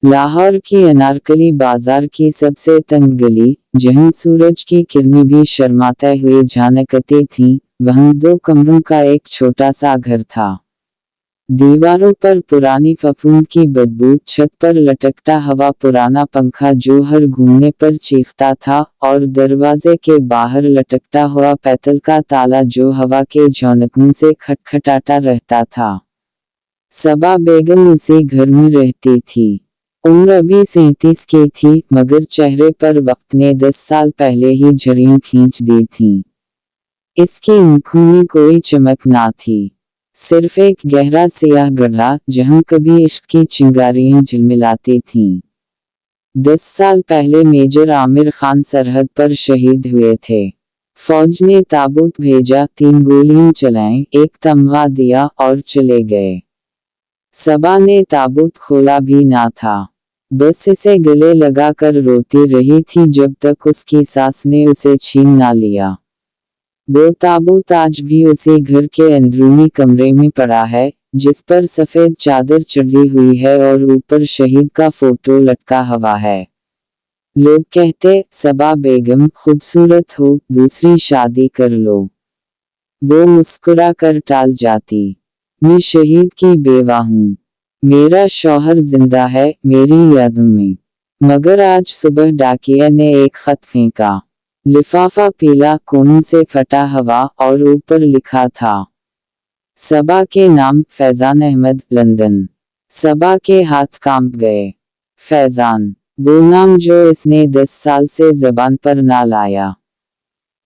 लाहौर की अनारकली बाजार की सबसे तंग गली, जहां सूरज की किरणें भी शर्माते हुए झांकती थीं, वहां 2 कमरों का एक छोटा सा घर था। दीवारों पर पुरानी फफूंद की बदबू, छत पर लटकता हवा पुराना पंखा जो हर घूमने पर चीखता था, और दरवाजे के बाहर लटकता हुआ पैतल का ताला जो हवा के झोंकों से खटखटाता रहता था। सबा बेगम उसी घर में रहती थी। उम्र अभी 37 की थी, मगर चेहरे पर वक्त ने 10 साल पहले ही झुर्रियां खींच दी थीं। इसकी आंखों में कोई चमक ना थी, सिर्फ एक गहरा सियाह गड्ढा जहां कभी इश्क की चिंगारियां झिलमिलाती थीं। 10 साल पहले मेजर आमिर खान सरहद पर शहीद हुए थे। फौज ने ताबूत भेजा, 3 गोलियां चलाईं, एक तमगा दिया और चले गए। सबा ने ताबूत खोला भी ना था, बस इसे गले लगाकर रोती रही थी जब तक उसकी सास ने उसे छीन ना लिया। वो ताबूत आज भी उसी घर के अंदरूनी कमरे में पड़ा है, जिस पर सफेद चादर चढ़ी हुई है और ऊपर शहीद का फोटो लटका हुआ है। लोग कहते, सबा बेगम खूबसूरत हो, दूसरी शादी कर लो। वो मुस्कुरा कर टाल जाती, मैं शहीद की बेवा हूँ। मेरा शौहर जिंदा है, मेरी याद में। मगर आज सुबह डाकिया ने एक खत फेंका। लिफाफा पीला, कोनों से फटा हुआ, और ऊपर लिखा था, सबा के नाम, फैजान अहमद, लंदन। सबा के हाथ कांप गए। फैजान, वो नाम जो इसने 10 साल से जबान पर ना लाया।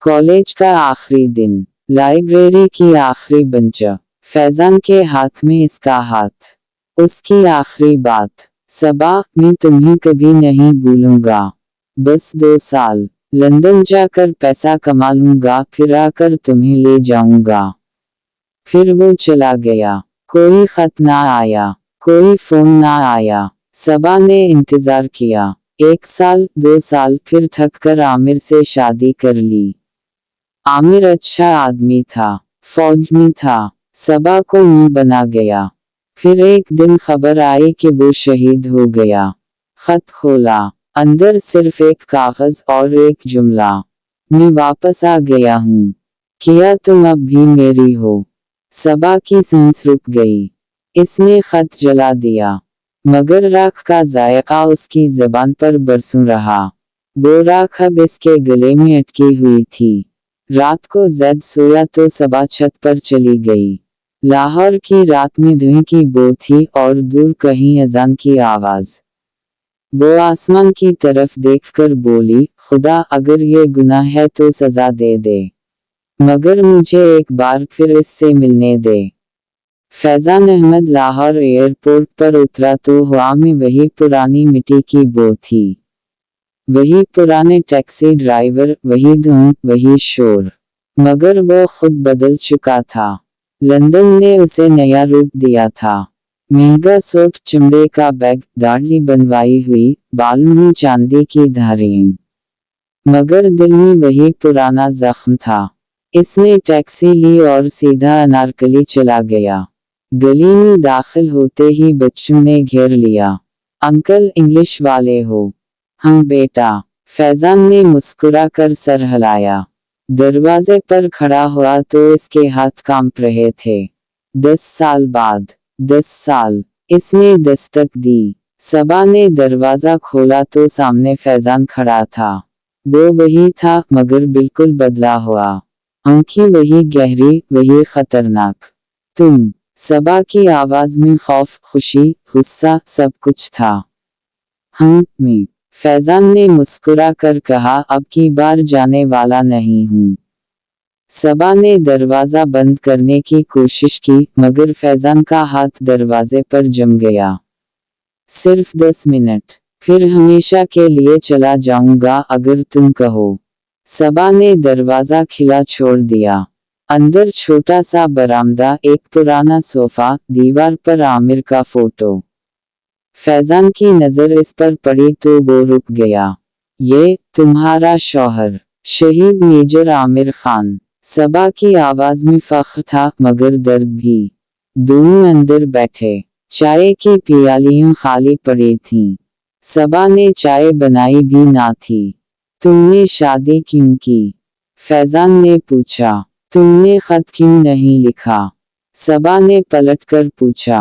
कॉलेज का आखिरी दिन, लाइब्रेरी की आखिरी बेंच, फैजान के हाथ में इसका हाथ। उसकी आखिरी बात, सबा, मैं तुम्हें कभी नहीं भूलूंगा। बस 2 साल, लंदन जाकर पैसा कमा लूंगा, फिर आकर तुम्हें ले जाऊंगा। फिर वो चला गया। कोई खत ना आया, कोई फोन ना आया। सबा ने इंतजार किया, 1 साल, 2 साल, फिर थक कर आमिर से शादी कर ली। आमिर अच्छा आदमी था, फौज में था, सबा को मुंह बना गया। फिर एक दिन खबर आई कि वो शहीद हो गया। खत खोला, अंदर सिर्फ एक कागज और एक जुमला, मैं वापस आ गया हूँ, क्या तुम अब भी मेरी हो? सबा की सांस रुक गई। इसने खत जला दिया, मगर राख का जायका उसकी जबान पर बरसों रहा। वो राख अब इसके गले में अटकी हुई थी। रात को जैद सोया तो सबा छत पर चली गई। लाहौर की रात में धुएं की बू थी और दूर कहीं अजान की आवाज। वो आसमान की तरफ देखकर बोली, खुदा अगर ये गुनाह है तो सजा दे दे, मगर मुझे एक बार फिर इससे मिलने दे। फैजान अहमद लाहौर एयरपोर्ट पर उतरा तो हवा में वही पुरानी मिट्टी की बू थी, वही पुराने टैक्सी ड्राइवर, वही धुआं, वही शोर। मगर वो खुद बदल चुका था। लंदन ने उसे नया रूप दिया था। महंगा सूट, चमड़े का बैग, दाढ़ी बनवाई हुई, बालों में चांदी की धारियां। मगर दिल में वही पुराना जख्म था। इसने टैक्सी ली और सीधा अनारकली चला गया। गली में दाखिल होते ही बच्चों ने घेर लिया। अंकल, इंग्लिश वाले हो? हाँ बेटा, फैजान ने मुस्कुरा कर सर हिलाया। दरवाजे पर खड़ा हुआ तो इसके हाथ कांप रहे थे। 10 साल बाद, 10 साल, इसने दस्तक दी। सबा ने दरवाजा खोला तो सामने फैजान खड़ा था। वो वही था, मगर बिल्कुल बदला हुआ। आंखें वही गहरी, वही खतरनाक। तुम? सबा की आवाज में खौफ, खुशी, गुस्सा, सब कुछ था। हाँ, मैं। फैजान ने मुस्कुरा कर कहा, अब की बार जाने वाला नहीं हूँ। सबा ने दरवाजा बंद करने की कोशिश की, मगर फैजान का हाथ दरवाजे पर जम गया। सिर्फ 10 मिनट, फिर हमेशा के लिए चला जाऊंगा अगर तुम कहो। सबा ने दरवाजा खिला छोड़ दिया। अंदर छोटा सा बरामदा, एक पुराना सोफा, दीवार पर आमिर का फोटो। फैजान की नजर इस पर पड़ी तो वो रुक गया। ये तुम्हारा शौहर, शहीद मेजर आमिर खान। सबा की आवाज में फख्र था, मगर दर्द भी। दोनों अंदर बैठे। चाय की प्यालियां खाली पड़ी थीं। सबा ने चाय बनाई भी ना थी। तुमने शादी क्यों की? फैजान ने पूछा। तुमने खत क्यों नहीं लिखा? सबा ने पलटकर पूछा।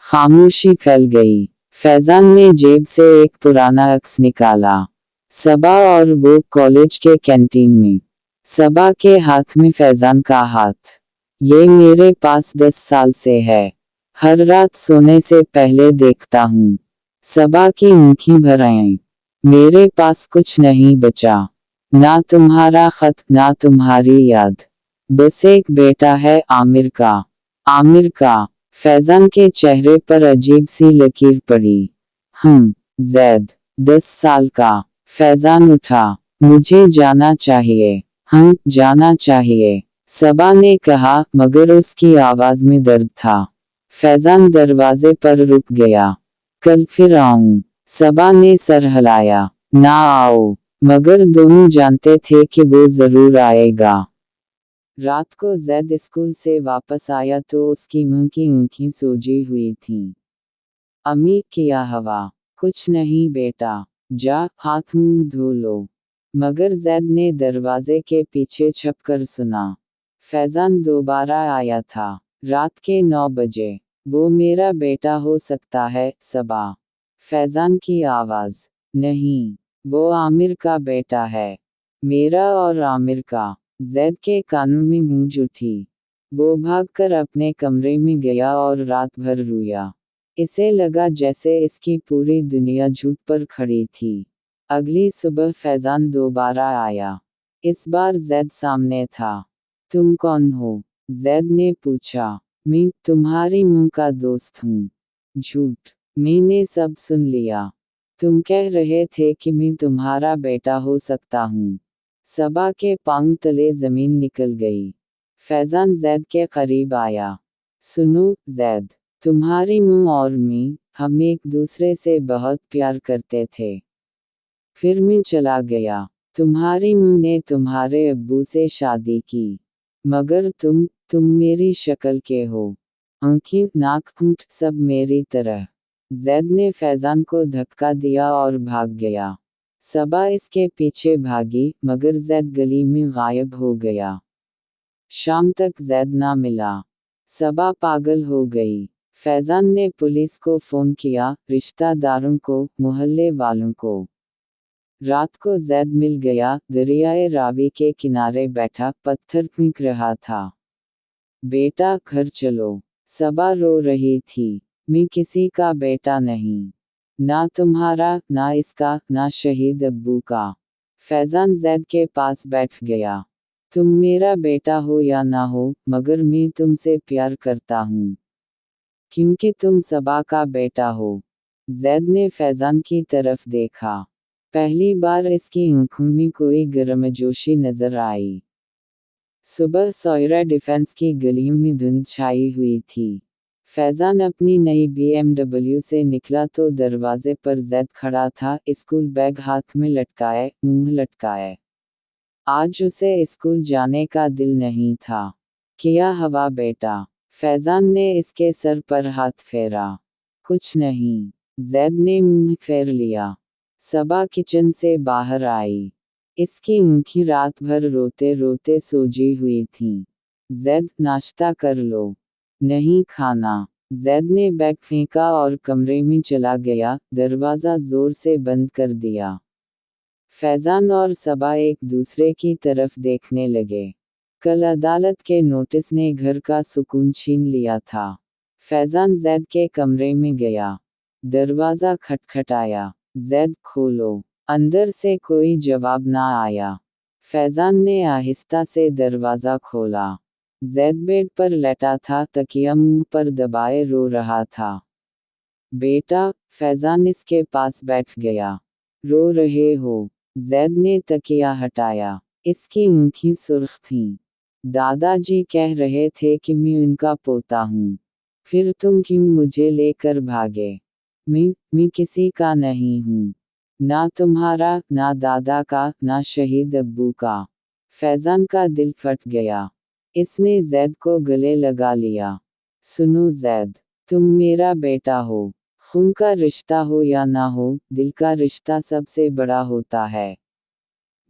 खामोशी फैल गई। फैजान ने जेब से एक पुराना अक्स निकाला। सबा और वो कॉलेज के कैंटीन में। सबा के हाथ में फैजान का हाथ। ये मेरे पास 10 साल से है। हर रात सोने से पहले देखता हूँ। सबा की आंखें भर आईं। मेरे पास कुछ नहीं बचा। ना तुम्हारा खत, ना तुम्हारी याद। बस एक बेटा है आमिर का। आमिर का। फैजान के चेहरे पर अजीब सी लकीर पड़ी। जैद। 10 साल का। फैजान उठा। मुझे जाना चाहिए। जाना चाहिए। सबा ने कहा, मगर उसकी आवाज में दर्द था। फैजान दरवाजे पर रुक गया। कल फिर आऊं। सबा ने सर हिलाया। ना आओ। मगर दोनों जानते थे कि वो जरूर आएगा। रात को जैद स्कूल से वापस आया तो उसकी मुंह की आंखें सूजी हुई थीं। अम्मी, क्या हवा? कुछ नहीं बेटा। जा, हाथ मुंह धो लो। मगर जैद ने दरवाजे के पीछे छुपकर सुना। फैजान दोबारा आया था। रात के 9 बजे। वो मेरा बेटा हो सकता है, सबा। फैजान की आवाज। नहीं, वो आमिर का बेटा है। मेरा और आमिर का। जैद के कानों में गूंज उठी। वो भागकर अपने कमरे में गया और रात भर रोया। इसे लगा जैसे इसकी पूरी दुनिया झूठ पर खड़ी थी। अगली सुबह फैजान दोबारा आया। इस बार जैद सामने था। तुम कौन हो? जैद ने पूछा। मैं तुम्हारी मुंह का दोस्त हूँ। झूठ। मैंने सब सुन लिया। तुम कह रहे थे कि मैं तुम्हारा बेटा हो सकता हूँ। सबा के पांव तले जमीन निकल गई। फैजान जैद के करीब आया। सुनो जैद, तुम्हारी मुंह और मैं, हम एक दूसरे से बहुत प्यार करते थे। फिर मैं चला गया। तुम्हारी मुंह ने तुम्हारे अब्बू से शादी की। मगर तुम मेरी शक्ल के हो। आंखें, नाक, होंठ सब मेरी तरह। जैद ने फैजान को धक्का दिया और भाग गया। सबा इसके पीछे भागी, मगर जैद गली में गायब हो गया। शाम तक जैद ना मिला। सबा पागल हो गई। फैजान ने पुलिस को फोन किया, रिश्तेदारों को, मोहल्ले वालों को। रात को जैद मिल गया, दरियाए रावी के किनारे बैठा पत्थर फेंक रहा था। बेटा, घर चलो। सबा रो रही थी। मैं किसी का बेटा नहीं। ना तुम्हारा, ना इसका, ना शहीद अब्बू का। फैजान जैद के पास बैठ गया। तुम मेरा बेटा हो या ना हो, मगर मैं तुमसे प्यार करता हूँ। क्योंकि तुम सबा का बेटा हो। जैद ने फैजान की तरफ देखा। पहली बार इसकी आंखों में कोई गर्मजोशी नजर आई। सुबह सोयरा डिफेंस की गलियों में धुंध छाई हुई थी। फैजान अपनी नई BMW से निकला तो दरवाजे पर जैद खड़ा था, स्कूल बैग हाथ में लटकाए, मुंह लटकाए। आज उसे स्कूल जाने का दिल नहीं था। क्या हवा बेटा? फैजान ने इसके सर पर हाथ फेरा। कुछ नहीं। जैद ने मुंह फेर लिया। सबा किचन से बाहर आई। इसकी आंखें रात भर रोते रोते सोजी हुई थीं। जैद, नाश्ता कर लो। नहीं खाना। जैद ने बैग फेंका और कमरे में चला गया, दरवाजा जोर से बंद कर दिया। फैजान और सबा एक दूसरे की तरफ देखने लगे। कल अदालत के नोटिस ने घर का सुकून छीन लिया था। फैजान जैद के कमरे में गया। दरवाजा खटखटाया। जैद, खोलो। अंदर से कोई जवाब ना आया। फैजान ने आहिस्ता से दरवाजा खोला। जैद बेड पर लेटा था, तकिया मुंह पर दबाए रो रहा था। बेटा, फैजान इसके पास बैठ गया। रो रहे हो? जैद ने तकिया हटाया। इसकी आंखें सुर्ख थीं। दादाजी कह रहे थे कि मैं उनका पोता हूँ। फिर तुम क्यों मुझे लेकर भागे? मैं किसी का नहीं हूँ। ना तुम्हारा, ना दादा का, ना शहीद अब्बू का। फैजान का दिल फट गया। इसने जैद को गले लगा लिया। सुनो जैद, तुम मेरा बेटा हो। खून का रिश्ता हो या ना हो, दिल का रिश्ता सबसे बड़ा होता है।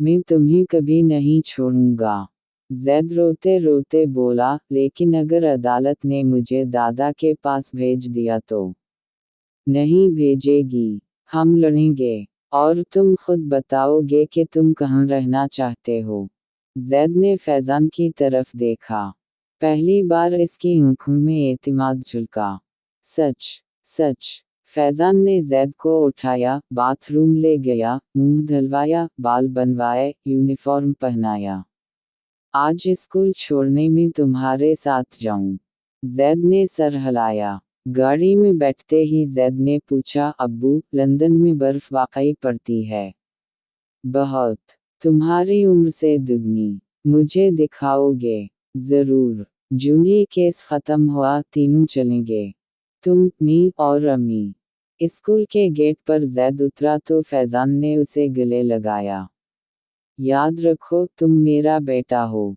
मैं तुम्हें कभी नहीं छोड़ूंगा। जैद रोते रोते बोला, लेकिन अगर अदालत ने मुझे दादा के पास भेज दिया तो? नहीं भेजेगी। हम लड़ेंगे। और तुम खुद बताओगे कि तुम कहाँ रहना चाहते हो। जैद ने फैजान की तरफ देखा। पहली बार इसकी आंखों में एतिमाद झलका। सच। सच। फैजान ने जैद को उठाया, बाथरूम ले गया, मुंह धुलवाया, बाल बनवाए, यूनिफॉर्म पहनाया। आज स्कूल छोड़ने में तुम्हारे साथ जाऊं? जैद ने सर हिलाया। गाड़ी में बैठते ही जैद ने पूछा, अब्बू, लंदन में बर्फ वाकई पड़ती है? बहुत। तुम्हारी उम्र से दुगनी। मुझे दिखाओगे? जरूर। जून ही केस खत्म हुआ, तीनों चलेंगे। तुम, मैं और अम्मी। स्कूल के गेट पर जैद उतरा तो फैजान ने उसे गले लगाया। याद रखो, तुम मेरा बेटा हो।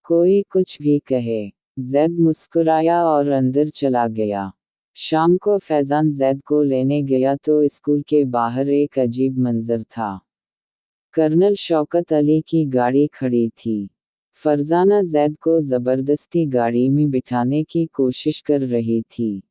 कोई कुछ भी कहे। जैद मुस्कुराया और अंदर चला गया। शाम को फैजान जैद को लेने गया तो स्कूल के बाहर एक अजीब मंजर था। कर्नल शौकत अली की गाड़ी खड़ी थी। फरजाना जैद को जबरदस्ती गाड़ी में बिठाने की कोशिश कर रही थी।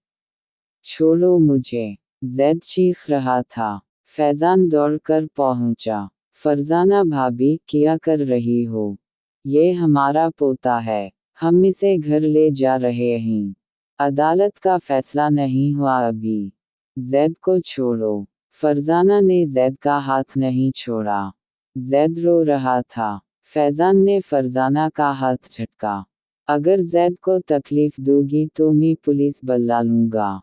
छोड़ो मुझे। जैद चीख रहा था। फैजान दौड़कर पहुंचा। फरजाना भाभी, क्या कर रही हो? ये हमारा पोता है। हम इसे घर ले जा रहे हैं। अदालत का फैसला नहीं हुआ अभी। जैद को छोड़ो। फरजाना ने जैद का हाथ नहीं छोड़ा। जैद रो रहा था। फैजान ने फरजाना का हाथ झटका। अगर जैद को तकलीफ दोगी तो मैं पुलिस बुला लूंगा।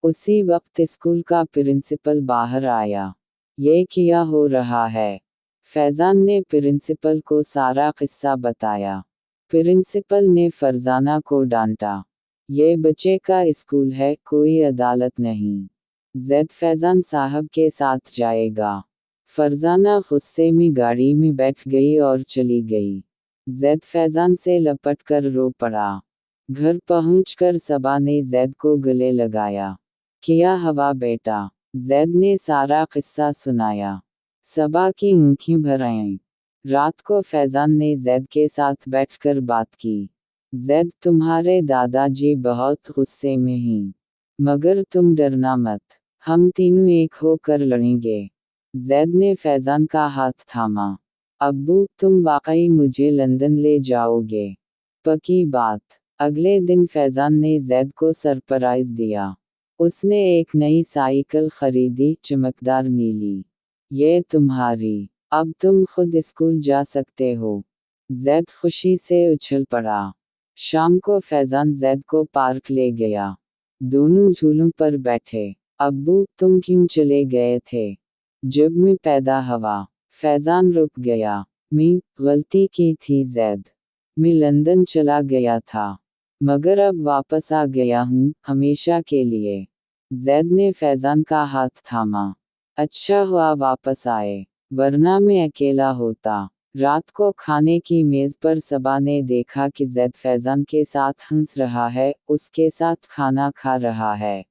उसी वक्त स्कूल का प्रिंसिपल बाहर आया। ये क्या हो रहा है? फैजान ने प्रिंसिपल को सारा किस्सा बताया। प्रिंसिपल ने फरजाना को डांटा। ये बच्चे का स्कूल है, कोई अदालत नहीं। जैद फैजान साहब के साथ जाएगा। फरजाना गुस्से में गाड़ी में बैठ गई और चली गई। जैद फैजान से लपटकर रो पड़ा। घर पहुंचकर सबा ने जैद को गले लगाया। क्या हवा बेटा? जैद ने सारा किस्सा सुनाया। सबा की आंखें भर आईं। रात को फैजान ने जैद के साथ बैठकर बात की। जैद, तुम्हारे दादाजी बहुत गुस्से में हैं। मगर तुम डरना मत। हम तीनों एक होकर लड़ेंगे। जैद ने फैजान का हाथ थामा। अब्बू, तुम वाकई मुझे लंदन ले जाओगे? पक्की बात। अगले दिन फैजान ने जैद को सरप्राइज दिया। उसने एक नई साइकिल खरीदी, चमकदार नीली। ये तुम्हारी। अब तुम खुद स्कूल जा सकते हो। जैद खुशी से उछल पड़ा। शाम को फैजान जैद को पार्क ले गया। दोनों झूलों पर बैठे। अब्बू, तुम क्यों चले गए थे? जब मैं पैदा हुआ। फैजान रुक गया। मैं गलती की थी जैद। मैं लंदन चला गया था। मगर अब वापस आ गया हूँ, हमेशा के लिए। जैद ने फैजान का हाथ थामा। अच्छा हुआ वापस आए, वरना मैं अकेला होता। रात को खाने की मेज पर सबा ने देखा कि जैद फैजान के साथ हंस रहा है, उसके साथ खाना खा रहा है।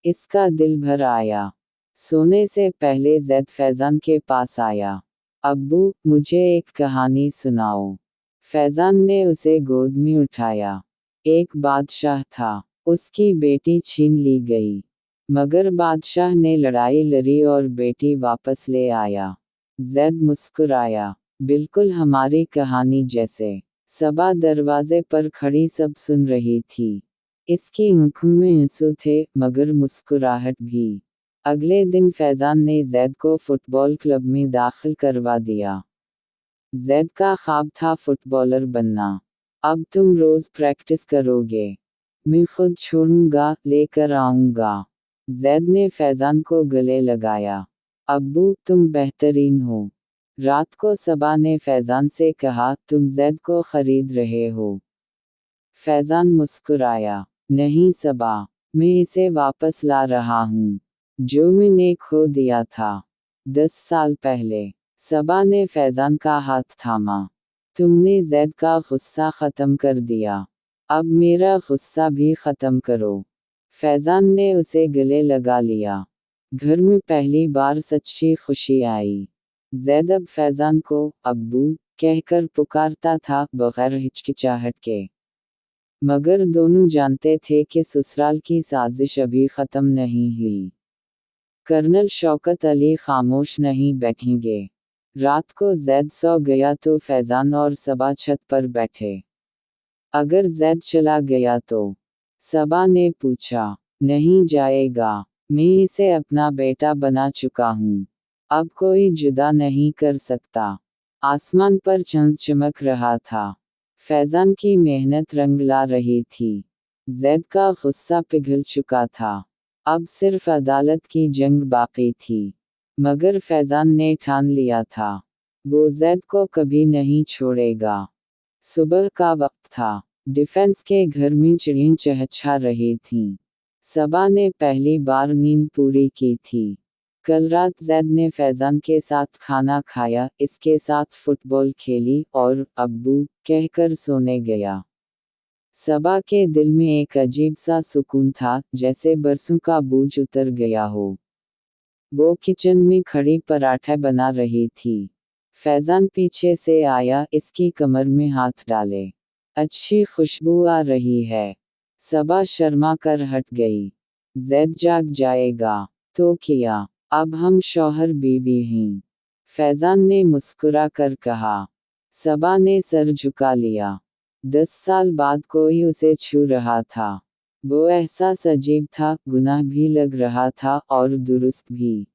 इसका दिल भर आया। सोने से पहले जैद फैजान के पास आया। अब्बू, मुझे एक कहानी सुनाओ। फैजान ने उसे गोद में उठाया। एक बादशाह था। उसकी बेटी छीन ली गई। मगर बादशाह ने लड़ाई लड़ी और बेटी वापस ले आया। जैद मुस्कुराया। बिल्कुल हमारी कहानी जैसे। सबा दरवाजे पर खड़ी सब सुन रही थी। इसकी आंखों में आंसू थे, मगर मुस्कुराहट भी। अगले दिन फैजान ने जैद को फुटबॉल क्लब में दाखिल करवा दिया। जैद का ख्वाब था फुटबॉलर बनना। अब तुम रोज प्रैक्टिस करोगे। मैं खुद छोड़ूंगा, लेकर आऊंगा। जैद ने फैजान को गले लगाया। अब्बू, तुम बेहतरीन हो। रात को सबा ने फैजान से कहा, तुम जैद को खरीद रहे हो? फैजान मुस्कुराया। नहीं सबा, मैं इसे वापस ला रहा हूँ, जो मैंने खो दिया था 10 साल पहले। सबा ने फैजान का हाथ थामा। तुमने जैद का गुस्सा खत्म कर दिया। अब मेरा गुस्सा भी खत्म करो। फैजान ने उसे गले लगा लिया। घर में पहली बार सच्ची खुशी आई। जैद अब फैजान को अब्बू कहकर पुकारता था, बगैर हिचकिचाहट के। मगर दोनों जानते थे कि ससुराल की साजिश अभी खत्म नहीं हुई। कर्नल शौकत अली खामोश नहीं बैठेंगे। रात को जैद सो गया तो फैजान और सबा छत पर बैठे। अगर जैद चला गया तो? सबा ने पूछा। नहीं जाएगा। मैं इसे अपना बेटा बना चुका हूँ। अब कोई जुदा नहीं कर सकता। आसमान पर चंद चमक रहा था। फैजान की मेहनत रंग ला रही थी। जैद का गुस्सा पिघल चुका था। अब सिर्फ अदालत की जंग बाकी थी। मगर फैजान ने ठान लिया था, वो जैद को कभी नहीं छोड़ेगा। सुबह का वक्त था। डिफेंस के घर में चिड़ियां चहचहा रही थीं। सबा ने पहली बार नींद पूरी की थी। कल रात जैद ने फैजान के साथ खाना खाया, इसके साथ फुटबॉल खेली और अब्बू कहकर सोने गया। सबा के दिल में एक अजीब सा सुकून था, जैसे बरसों का बोझ उतर गया हो। वो किचन में खड़ी पराठे बना रही थी। फैजान पीछे से आया, इसकी कमर में हाथ डाले। अच्छी खुशबू आ रही है। सबा शर्मा कर हट गई। जैद जाग जाएगा तो किया। अब हम शौहर बीवी हैं, फैजान ने मुस्कुरा कर कहा। सबा ने सर झुका लिया। 10 साल बाद कोई उसे छू रहा था। वो एहसास अजीब था, गुनाह भी लग रहा था और दुरुस्त भी।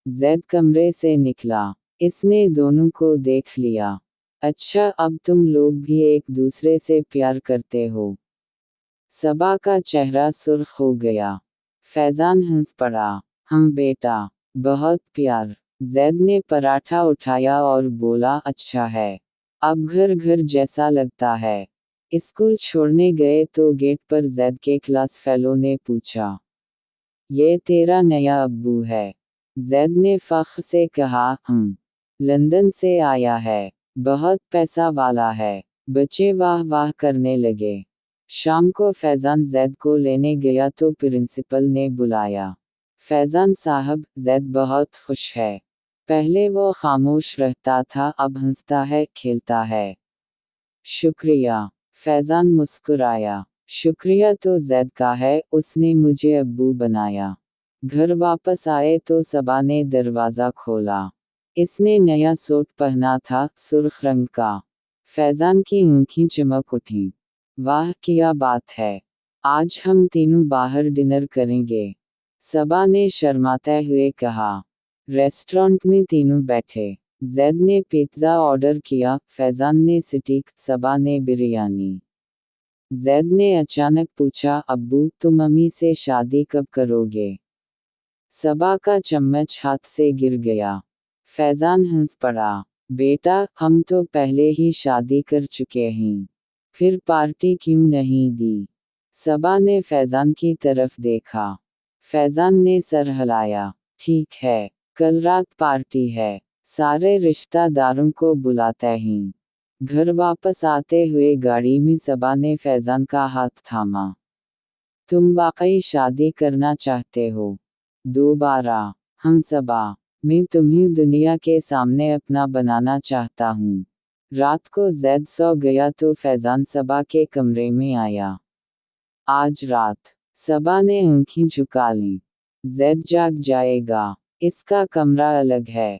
जैद कमरे से निकला। इसने दोनों को देख लिया। अच्छा, अब तुम लोग भी एक दूसरे से प्यार करते हो? सबा का चेहरा सुर्ख हो गया। फैजान हंस पड़ा। हम बेटा, बहुत प्यार। जैद ने पराठा उठाया और बोला, अच्छा है। अब घर घर जैसा लगता है। स्कूल छोड़ने गए तो गेट पर जैद के क्लास फेलो ने पूछा, ये तेरा नया अब्बू है? जैद ने फख्र से कहा, लंदन से आया है। बहुत पैसा वाला है। बच्चे वाह वाह करने लगे। शाम को फैजान जैद को लेने गया तो प्रिंसिपल ने बुलाया। फैजान साहब, जैद बहुत खुश है। पहले वो खामोश रहता था, अब हंसता है, खेलता है। शुक्रिया। फैजान मुस्कुराया। शुक्रिया तो जैद का है, उसने मुझे अब्बू बनाया। घर वापस आए तो सबा ने दरवाज़ा खोला। इसने नया सूट पहना था, सुर्ख रंग का। फैजान की आंखें चमक उठीं। वाह, क्या बात है। आज हम तीनों बाहर डिनर करेंगे, सबा ने शर्माते हुए कहा। रेस्टोरेंट में तीनों बैठे। जैद ने पिज़्ज़ा ऑर्डर किया, फैजान ने स्टीक, सबा ने बिरयानी। जैद ने अचानक पूछा, अब्बू, तुम अम्मी से शादी कब करोगे? सबा का चम्मच हाथ से गिर गया। फैजान हंस पड़ा। बेटा, हम तो पहले ही शादी कर चुके हैं। फिर पार्टी क्यों नहीं दी? सबा ने फैजान की तरफ देखा। फैजान ने सर हिलाया। ठीक है, कल रात पार्टी है। सारे रिश्तेदारों को बुलाते हैं। घर वापस आते हुए गाड़ी में सबा ने फैजान का हाथ थामा। तुम वाकई शादी करना चाहते हो? दोबारा? हम सबा, मैं तुम्हें दुनिया के सामने अपना बनाना चाहता हूँ। रात को जैद सो गया तो फैजान सबा के कमरे में आया। आज रात? सबा ने आंखें झुका लीं। जैद जाग जाएगा। इसका कमरा अलग है।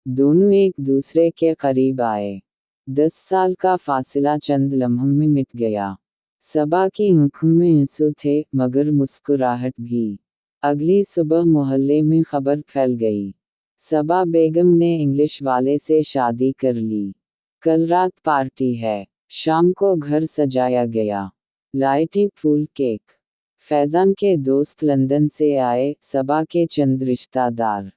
दोनों एक दूसरे के करीब आए। 10 साल का फासला चंद लम्हों में मिट गया। सबा की आंखों में आंसू थे, मगर मुस्कुराहट भी। अगली सुबह मोहल्ले में खबर फैल गई। सबा बेगम ने इंग्लिश वाले से शादी कर ली। कल रात पार्टी है। शाम को घर सजाया गया। लाइटें, फूल, केक। फैजान के दोस्त लंदन से आए, सबा के चंद रिश्तेदार।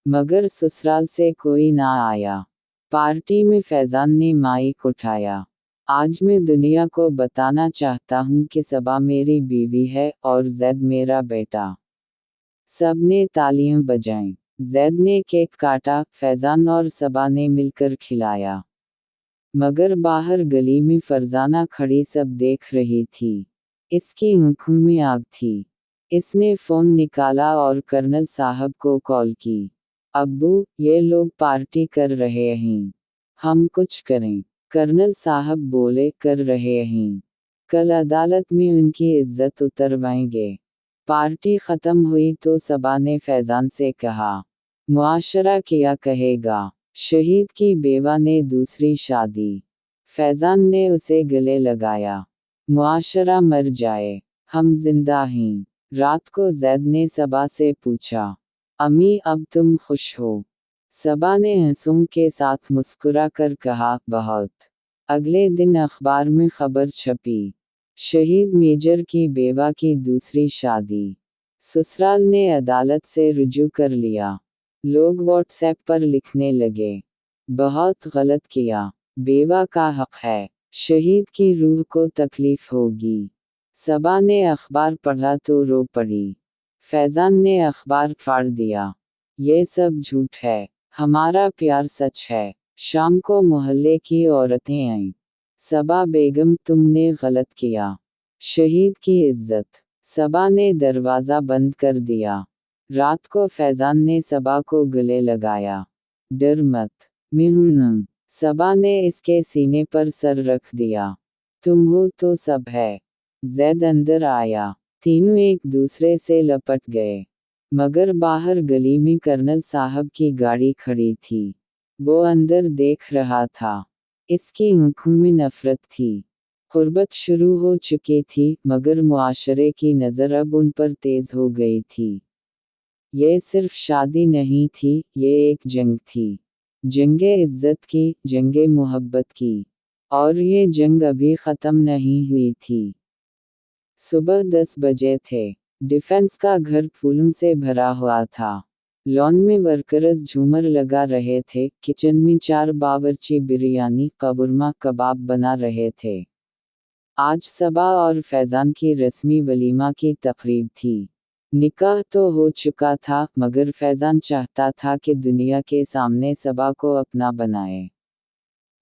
मगर ससुराल से कोई ना आया। पार्टी में फैजान ने माइक उठाया। आज मैं दुनिया को बताना चाहता हूँ कि सबा मेरी बीवी है और जैद मेरा बेटा। सब ने तालियां बजाईं। जैद ने केक काटा, फैजान और सबा ने मिलकर खिलाया। मगर बाहर गली में फरजाना खड़ी सब देख रही थी। इसकी आंखों में आग थी। इसने फोन निकाला और कर्नल साहब को कॉल की। अब्बू, ये लोग पार्टी कर रहे हैं, हम कुछ करें? कर्नल साहब बोले, कर रहे हैं। कल अदालत में उनकी इज्जत उतरवाएंगे। पार्टी खत्म हुई तो सबा ने फैजान से कहा, मुआशरा क्या कहेगा? शहीद की बेवा ने दूसरी शादी। फैजान ने उसे गले लगाया। मुआशरा मर जाए, हम जिंदा हैं। रात को जैद ने सबा से पूछा, अम्मी अब तुम खुश हो? सबा ने आंसुओं के साथ मुस्कुरा कर कहा, बहुत। अगले दिन अखबार में खबर छपी, शहीद मेजर की बेवा की दूसरी शादी। ससुराल ने अदालत से रुजू कर लिया। लोग व्हाट्सएप पर लिखने लगे, बहुत गलत किया, बेवा का हक है, शहीद की रूह को तकलीफ होगी। सबा ने अखबार पढ़ा तो रो पड़ी। फैजान ने अखबार फाड़ दिया, ये सब झूठ है, हमारा प्यार सच है। शाम को मोहल्ले की औरतें आईं। सबा बेगम, तुमने गलत किया, शहीद की इज्जत। सबा ने दरवाज़ा बंद कर दिया। रात को फैजान ने सबा को गले लगाया, डर मत, मैं हूं। सबा ने इसके सीने पर सर रख दिया। तुम हो तो सब है। जैद अंदर आया। तीनों एक दूसरे से लपट गए। मगर बाहर गली में कर्नल साहब की गाड़ी खड़ी थी। वो अंदर देख रहा था। इसकी आंखों में नफरत थी। कुर्बत शुरू हो चुकी थी, मगर मुआशरे की नज़र अब उन पर तेज हो गई थी। ये सिर्फ शादी नहीं थी, ये एक जंग थी। जंगे इज्जत की, जंगे मोहब्बत की। और ये जंग अभी ख़त्म नहीं हुई थी। सुबह 10 बजे थे। डिफेंस का घर फूलों से भरा हुआ था। लॉन में वर्कर्स झूमर लगा रहे थे। किचन में 4 बावर्ची बिरयानी कबूरमा कबाब बना रहे थे। आज सबा और फैजान की रस्मी वलीमा की तकरीब थी। निकाह तो हो चुका था, मगर फैजान चाहता था कि दुनिया के सामने सबा को अपना बनाए।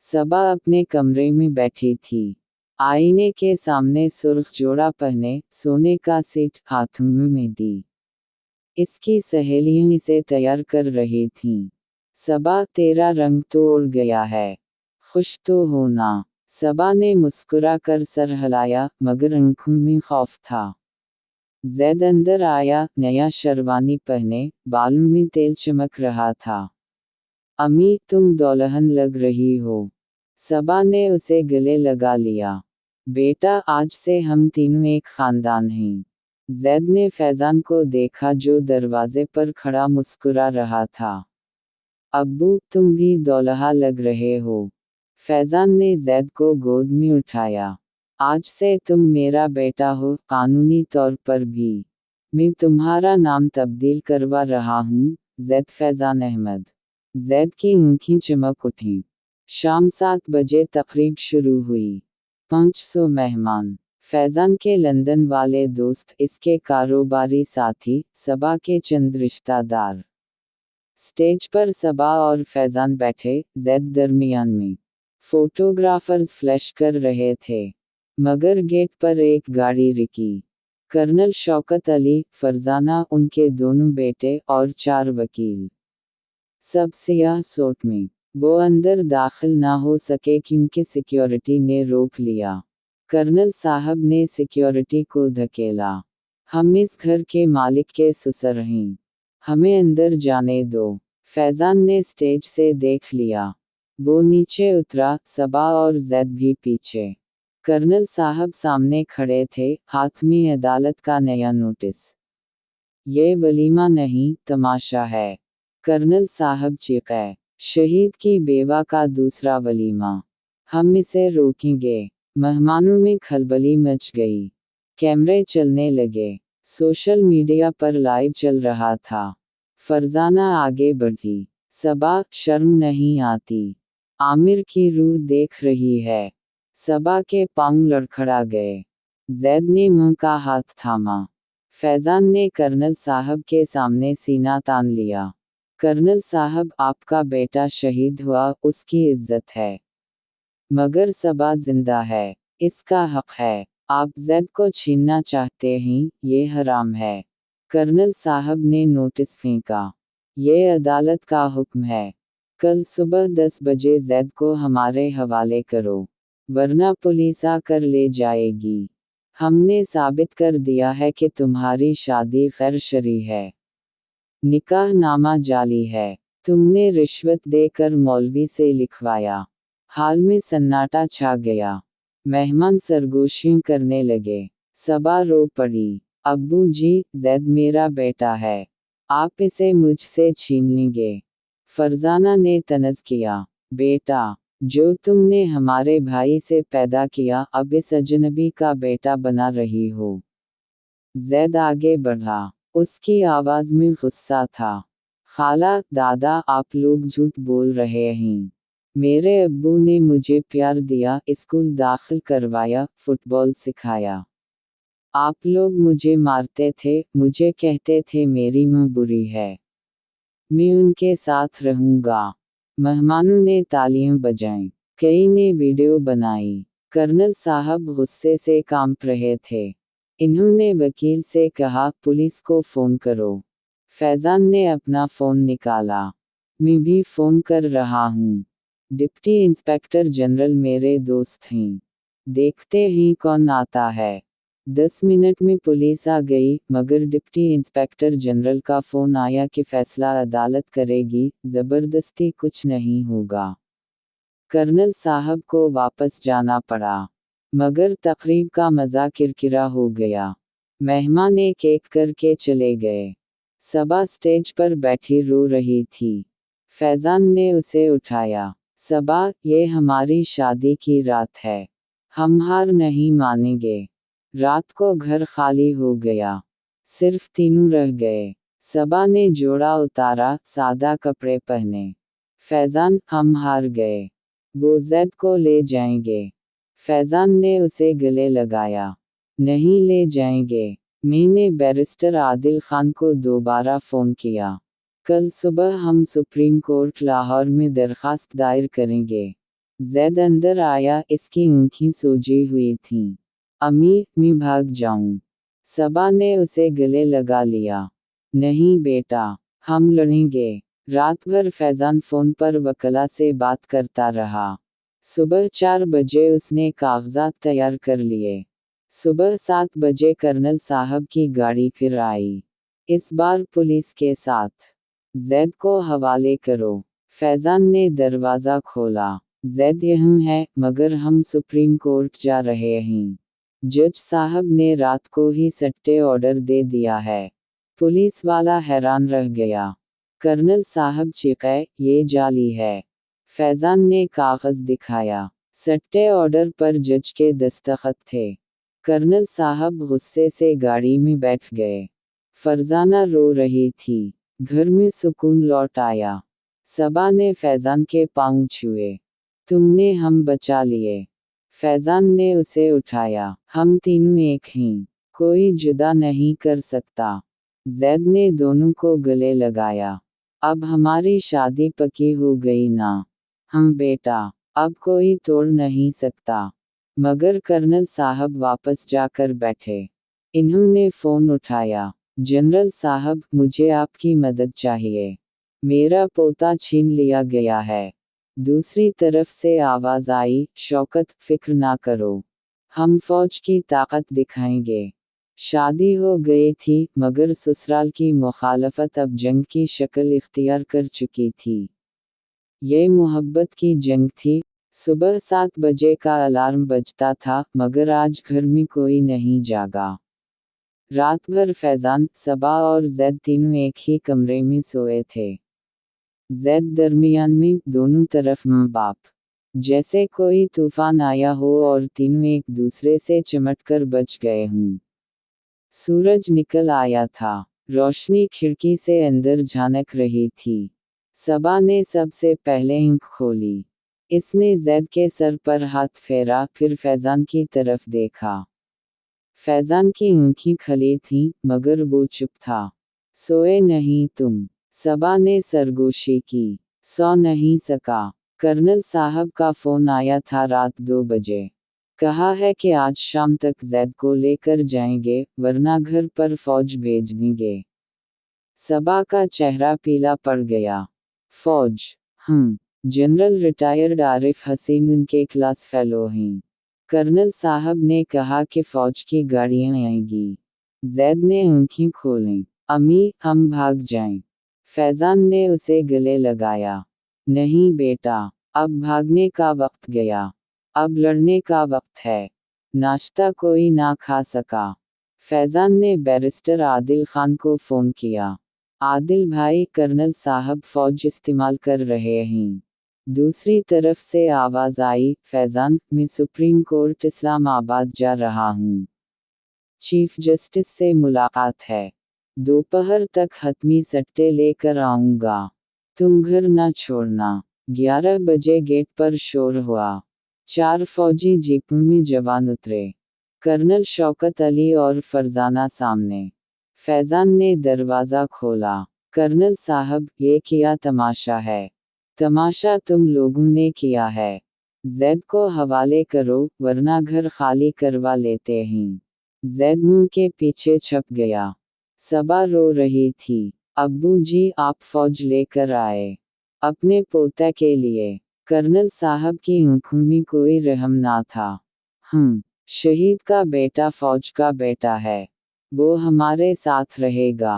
सबा अपने कमरे में बैठी थी। आईने के सामने सुर्ख जोड़ा पहने, सोने का सेट, हाथों में मेहंदी। इसकी सहेलियां इसे तैयार कर रही थीं। सबा, तेरा रंग तो उड़ गया है, खुश तो होना। सबा ने मुस्कुरा कर सर हिलाया, मगर आंखों में खौफ था। जैद अंदर आया, नया शेरवानी पहने, बालों में तेल चमक रहा था। अम्मी, तुम दुल्हन लग रही हो। सबा ने उसे गले लगा लिया। बेटा, आज से हम तीनों एक खानदान हैं। जैद ने फैजान को देखा जो दरवाजे पर खड़ा मुस्कुरा रहा था। अब्बू, तुम भी दुल्हा लग रहे हो। फैजान ने जैद को गोद में उठाया। आज से तुम मेरा बेटा हो, कानूनी तौर पर भी। मैं तुम्हारा नाम तब्दील करवा रहा हूँ, जैद फैजान अहमद। जैद की आंखें चमक उठीं। शाम 7 बजे तकरीब शुरू हुई। 500 मेहमान। फैजान के लंदन वाले दोस्त, इसके कारोबारी साथी, सबा के चंद रिश्तेदार। स्टेज पर सबा और फैजान बैठे, जैद दरमियान में। फोटोग्राफर्स फ्लैश कर रहे थे। मगर गेट पर एक गाड़ी रुकी। कर्नल शौकत अली, फरजाना, उनके दोनों बेटे और 4 वकील। सब सियाह सूट में। वो अंदर दाखिल ना हो सके क्योंकि सिक्योरिटी ने रोक लिया। कर्नल साहब ने सिक्योरिटी को धकेला। हम इस घर के मालिक के ससुर हैं, हमें अंदर जाने दो। फैजान ने स्टेज से देख लिया। वो नीचे उतरा, सबा और जैद भी पीछे। कर्नल साहब सामने खड़े थे, हाथ में अदालत का नया नोटिस। ये वलीमा नहीं, तमाशा है। कर्नल साहब चीखे, शहीद की बेवा का दूसरा वलीमा। हम इसे रोकेंगे। मेहमानों में खलबली मच गई। कैमरे चलने लगे। सोशल मीडिया पर लाइव चल रहा था। फरजाना आगे बढ़ी। सबा, शर्म नहीं आती? आमिर की रूह देख रही है। सबा के पांव लड़खड़ा गए। जैद ने मुंह का हाथ थामा। फैजान ने कर्नल साहब के सामने सीना तान लिया। कर्नल साहब, आपका बेटा शहीद हुआ, उसकी इज्जत है। मगर सबा जिंदा है, इसका हक है। आप जैद को छीनना चाहते हैं, ये हराम है। कर्नल साहब ने नोटिस फेंका। ये अदालत का हुक्म है। कल सुबह 10 बजे जैद को हमारे हवाले करो, वरना पुलिस आकर ले जाएगी। हमने साबित कर दिया है कि तुम्हारी शादी गैर शरई है। निकाहनामा जाली है। तुमने रिश्वत देकर मौलवी से लिखवाया। हाल में सन्नाटा छा गया। मेहमान सरगोशियां करने लगे। सबा रो पड़ी। अब्बू जी, जैद मेरा बेटा है। आप इसे मुझसे छीन लेंगे। फरजाना ने तनज़ किया। बेटा, जो तुमने हमारे भाई से पैदा किया, अब इस अजनबी का बेटा बना रही हो। जैद आगे बढ़ा। उसकी आवाज़ में गुस्सा था। खाला, दादा, आप लोग झूठ बोल रहे हैं। मेरे अब्बू ने मुझे प्यार दिया, स्कूल दाखिल करवाया, फुटबॉल सिखाया। आप लोग मुझे मारते थे, मुझे कहते थे मेरी माँ बुरी है। मैं उनके साथ रहूंगा। मेहमानों ने तालियां बजाईं। कई ने वीडियो बनाई। कर्नल साहब गुस्से से कांप रहे थे। इन्होंने वकील से कहा, पुलिस को फ़ोन करो। फैज़ान ने अपना फ़ोन निकाला। मैं भी फ़ोन कर रहा हूँ। डिप्टी इंस्पेक्टर जनरल मेरे दोस्त हैं। देखते हैं कौन आता है। 10 मिनट में पुलिस आ गई, मगर डिप्टी इंस्पेक्टर जनरल का फ़ोन आया कि फ़ैसला अदालत करेगी, ज़बरदस्ती कुछ नहीं होगा। कर्नल साहब को वापस जाना पड़ा। मगर तकरीब का मज़ा किरकिरा हो गया। मेहमान एक एक करके चले गए। सबा स्टेज पर बैठी रो रही थी। फैज़ान ने उसे उठाया। सबा, ये हमारी शादी की रात है। हम हार नहीं मानेंगे। रात को घर खाली हो गया। सिर्फ तीनों रह गए। सबा ने जोड़ा उतारा, सादा कपड़े पहने। फैज़ान, हम हार गए। वो जैद को ले जाएंगे। फैज़ान ने उसे गले लगाया। नहीं ले जाएंगे। मैंने बैरिस्टर आदिल खान को दोबारा फ़ोन किया। कल सुबह हम सुप्रीम कोर्ट लाहौर में दरखास्त दायर करेंगे। जैद अंदर आया, इसकी आँखें सूजी हुई थीं। अम्मी, मैं भाग जाऊं। सबा ने उसे गले लगा लिया। नहीं बेटा, हम लड़ेंगे। रात भर फैज़ान फ़ोन पर वकला से बात करता रहा। सुबह 4 बजे उसने कागजात तैयार कर लिए। सुबह 7 बजे कर्नल साहब की गाड़ी फिर आई। इस बार पुलिस के साथ। जैद को हवाले करो। फैज़ान ने दरवाज़ा खोला। जैद यहाँ है, मगर हम सुप्रीम कोर्ट जा रहे हैं। जज साहब ने रात को ही सट्टे ऑर्डर दे दिया है। पुलिस वाला हैरान रह गया। कर्नल साहब चीखे, ये जाली है। फैज़ान ने कागज़ दिखाया। सट्टे ऑर्डर पर जज के दस्तखत थे। कर्नल साहब गुस्से से गाड़ी में बैठ गए। फरजाना रो रही थी। घर में सुकून लौट आया। सबा ने फैज़ान के पाँव छुए। तुमने हम बचा लिए। फैज़ान ने उसे उठाया। हम तीनों एक हैं। कोई जुदा नहीं कर सकता। जैद ने दोनों को गले लगाया। अब हमारी शादी पक्की हो गई ना? हम बेटा, अब कोई तोड़ नहीं सकता। मगर कर्नल साहब वापस जाकर बैठे। इन्होंने फ़ोन उठाया। जनरल साहब, मुझे आपकी मदद चाहिए। मेरा पोता छीन लिया गया है। दूसरी तरफ से आवाज़ आई, शौकत, फिक्र ना करो। हम फौज की ताकत दिखाएंगे। शादी हो गई थी, मगर ससुराल की मुखालफत अब जंग की शक्ल इख्तियार कर चुकी थी। ये मोहब्बत की जंग थी। सुबह 7 बजे का अलार्म बजता था, मगर आज घर में कोई नहीं जागा। रात भर फैज़ान, सबा और जैद तीनों एक ही कमरे में सोए थे। जैद दरमियान में, दोनों तरफ माँ बाप। जैसे कोई तूफान आया हो और तीनों एक दूसरे से चिमटकर बच गए हों। सूरज निकल आया था। रोशनी खिड़की से अंदर झांक रही थी। सबा ने सबसे पहले आँख खोली। इसने जैद के सर पर हाथ फेरा, फिर फैज़ान की तरफ देखा। फैज़ान की आँखें खली थीं, मगर वो चुप था। सोए नहीं तुम? सबा ने सरगोशी की। सो नहीं सका। कर्नल साहब का फ़ोन आया था रात 2 बजे। कहा है कि आज शाम तक जैद को लेकर जाएंगे, वरना घर पर फौज भेज देंगे। सबा का चेहरा पीला पड़ गया। फौज? जनरल रिटायर्ड आरिफ हसीन उनके क्लास फेलो हैं। कर्नल साहब ने कहा कि फौज की गाड़ियां आएंगी। जैद ने आंखें खोलीं। अम्मी, हम भाग जाएं। फैजान ने उसे गले लगाया। नहीं बेटा, अब भागने का वक्त गया। अब लड़ने का वक्त है। नाश्ता कोई ना खा सका। फैजान ने बैरिस्टर आदिल खान को फ़ोन किया। आदिल भाई, कर्नल साहब फौज इस्तेमाल कर रहे हैं। दूसरी तरफ से आवाज़ आई, फैजान, मैं सुप्रीम कोर्ट इस्लामाबाद जा रहा हूँ। चीफ जस्टिस से मुलाकात है। दोपहर तक हतमी सट्टे लेकर आऊँगा। तुम घर ना छोड़ना। 11 बजे गेट पर शोर हुआ। 4 फौजी जीपों में जवान उतरे। कर्नल शौकत अली और फरजाना सामने। फैजान ने दरवाज़ा खोला। कर्नल साहब, ये क्या तमाशा है? तमाशा तुम लोगों ने किया है। जैद को हवाले करो, वरना घर खाली करवा लेते हैं। जैद मुंह के पीछे छप गया। सबा रो रही थी। अब्बू जी, आप फौज लेकर आए? अपने पोते के लिए। कर्नल साहब की आंखों में कोई रहम ना था। शहीद का बेटा फौज का बेटा है। वो हमारे साथ रहेगा।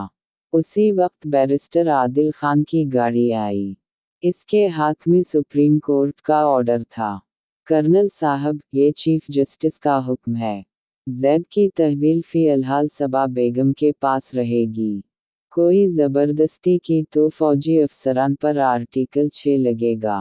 उसी वक्त बैरिस्टर आदिल खान की गाड़ी आई। इसके हाथ में सुप्रीम कोर्ट का ऑर्डर था। कर्नल साहब, ये चीफ जस्टिस का हुक्म है। जैद की तहवील फ़िलहाल सबा बेगम के पास रहेगी। कोई ज़बरदस्ती की तो फौजी अफसरान पर आर्टिकल 6 लगेगा।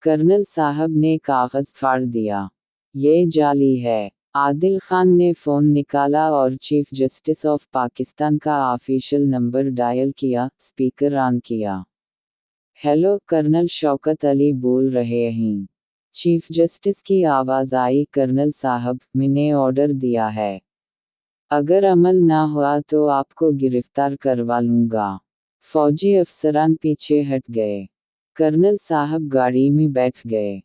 कर्नल साहब ने कागज़ फाड़ दिया। ये जाली है। आदिल खान ने फ़ोन निकाला और चीफ जस्टिस ऑफ पाकिस्तान का ऑफिशियल नंबर डायल किया, स्पीकर ऑन किया। हेलो, कर्नल शौकत अली बोल रहे हैं। चीफ जस्टिस की आवाज़ आई, कर्नल साहब, मैंने ऑर्डर दिया है। अगर अमल ना हुआ तो आपको गिरफ्तार करवा लूँगा। फौजी अफसरान पीछे हट गए। कर्नल साहब गाड़ी में बैठ गए।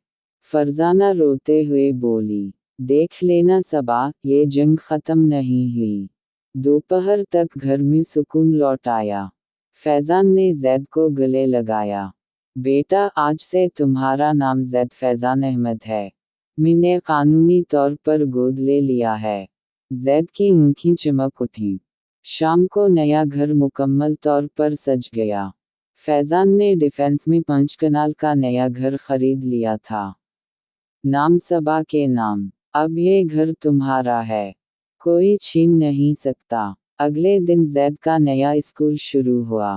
फरजाना रोते हुए बोली, देख लेना सबा, ये जंग ख़त्म नहीं हुई। दोपहर तक घर में सुकून लौट आया। फैजान ने जैद को गले लगाया। बेटा, आज से तुम्हारा नाम जैद फैजान अहमद है। मैंने कानूनी तौर पर गोद ले लिया है। जैद की आंखें चमक उठीं। शाम को नया घर मुकम्मल तौर पर सज गया। फैजान ने डिफेंस में 5 कनाल का नया घर खरीद लिया था। नाम सबा के नाम। अब ये घर तुम्हारा है। कोई छीन नहीं सकता। अगले दिन जैद का नया स्कूल शुरू हुआ।